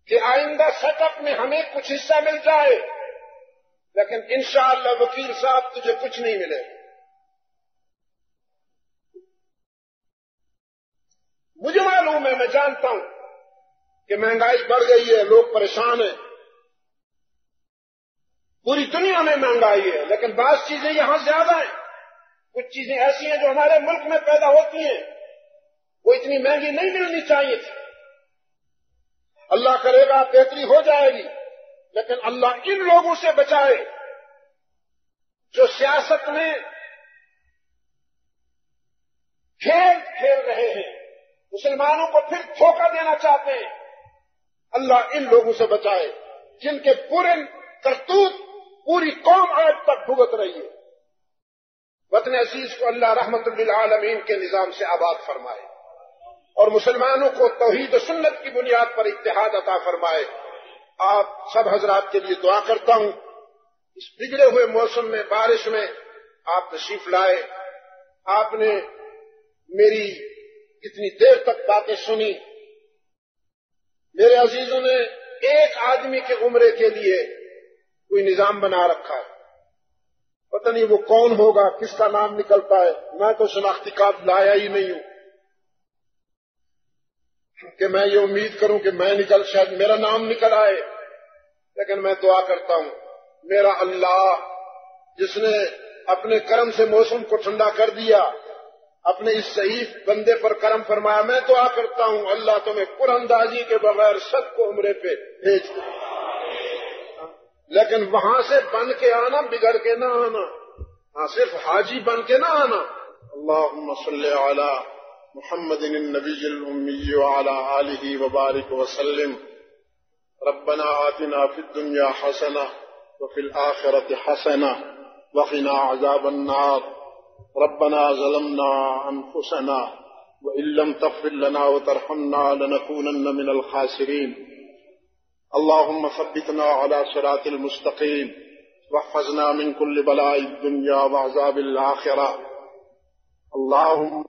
کہ آئندہ سیٹ اپ میں ہمیں کچھ حصہ مل جائے، لیکن انشاءاللہ وکیل صاحب تجھے کچھ نہیں ملے. مجھے معلوم ہے، میں جانتا ہوں کہ مہنگائی بڑھ گئی ہے، لوگ پریشان ہیں، پوری دنیا میں مہنگائی ہے، لیکن بعض چیزیں یہاں زیادہ ہیں. کچھ چیزیں ایسی ہیں جو ہمارے ملک میں پیدا ہوتی ہیں، وہ اتنی مہنگی نہیں ملنی چاہیے تھی. اللہ کرے گا بہتری ہو جائے گی، لیکن اللہ ان لوگوں سے بچائے جو سیاست میں کھیل کھیل رہے ہیں، مسلمانوں کو پھر دھوکہ دینا چاہتے ہیں. اللہ ان لوگوں سے بچائے جن کے پورے کرتوت پوری قوم آج تک بھگت رہی ہے. وطن عزیز کو اللہ رحمت للعالمین کے نظام سے آباد فرمائے اور مسلمانوں کو توحید و سنت کی بنیاد پر اتحاد عطا فرمائے. آپ سب حضرات کے لیے دعا کرتا ہوں. اس بگڑے ہوئے موسم میں، بارش میں آپ تشریف لائے. آپ نے میری اتنی دیر تک باتیں سنی. میرے عزیزوں نے ایک آدمی کے عمرے کے لیے کوئی نظام بنا رکھا ہے. پتہ نہیں وہ کون ہوگا، کس کا نام نکلتا ہے. میں تو شناختی کارڈ لایا ہی نہیں ہوں کہ میں یہ امید کروں کہ شاید میرا نام نکل آئے. لیکن میں دعا کرتا ہوں، میرا اللہ جس نے اپنے کرم سے موسم کو ٹھنڈا کر دیا، اپنے اس ضعیف بندے پر کرم فرمایا. میں دعا کرتا ہوں اللہ تمہیں پر اندازی کے بغیر سب کو عمرے پہ بھیج دے، لیکن وہاں سے بن کے آنا، بگڑ کے نہ آنا. ہاں، صرف حاجی بن کے نہ آنا. اللہم صلی علی محمد النبی الأمی وعلی آلہ وبارک وسلم. ربنا آتنا فی الدنیا حسنہ وفی الآخرۃ حسنہ وقنا عذاب النار. ربنا ظلمنا انفسنا وإن لم تغفر لنا وترحمنا لنكونن من الخاسرين. اللهم ثبتنا على صراط المستقيم واحفظنا من كل بلاء الدنيا وعذاب الآخرة. اللهم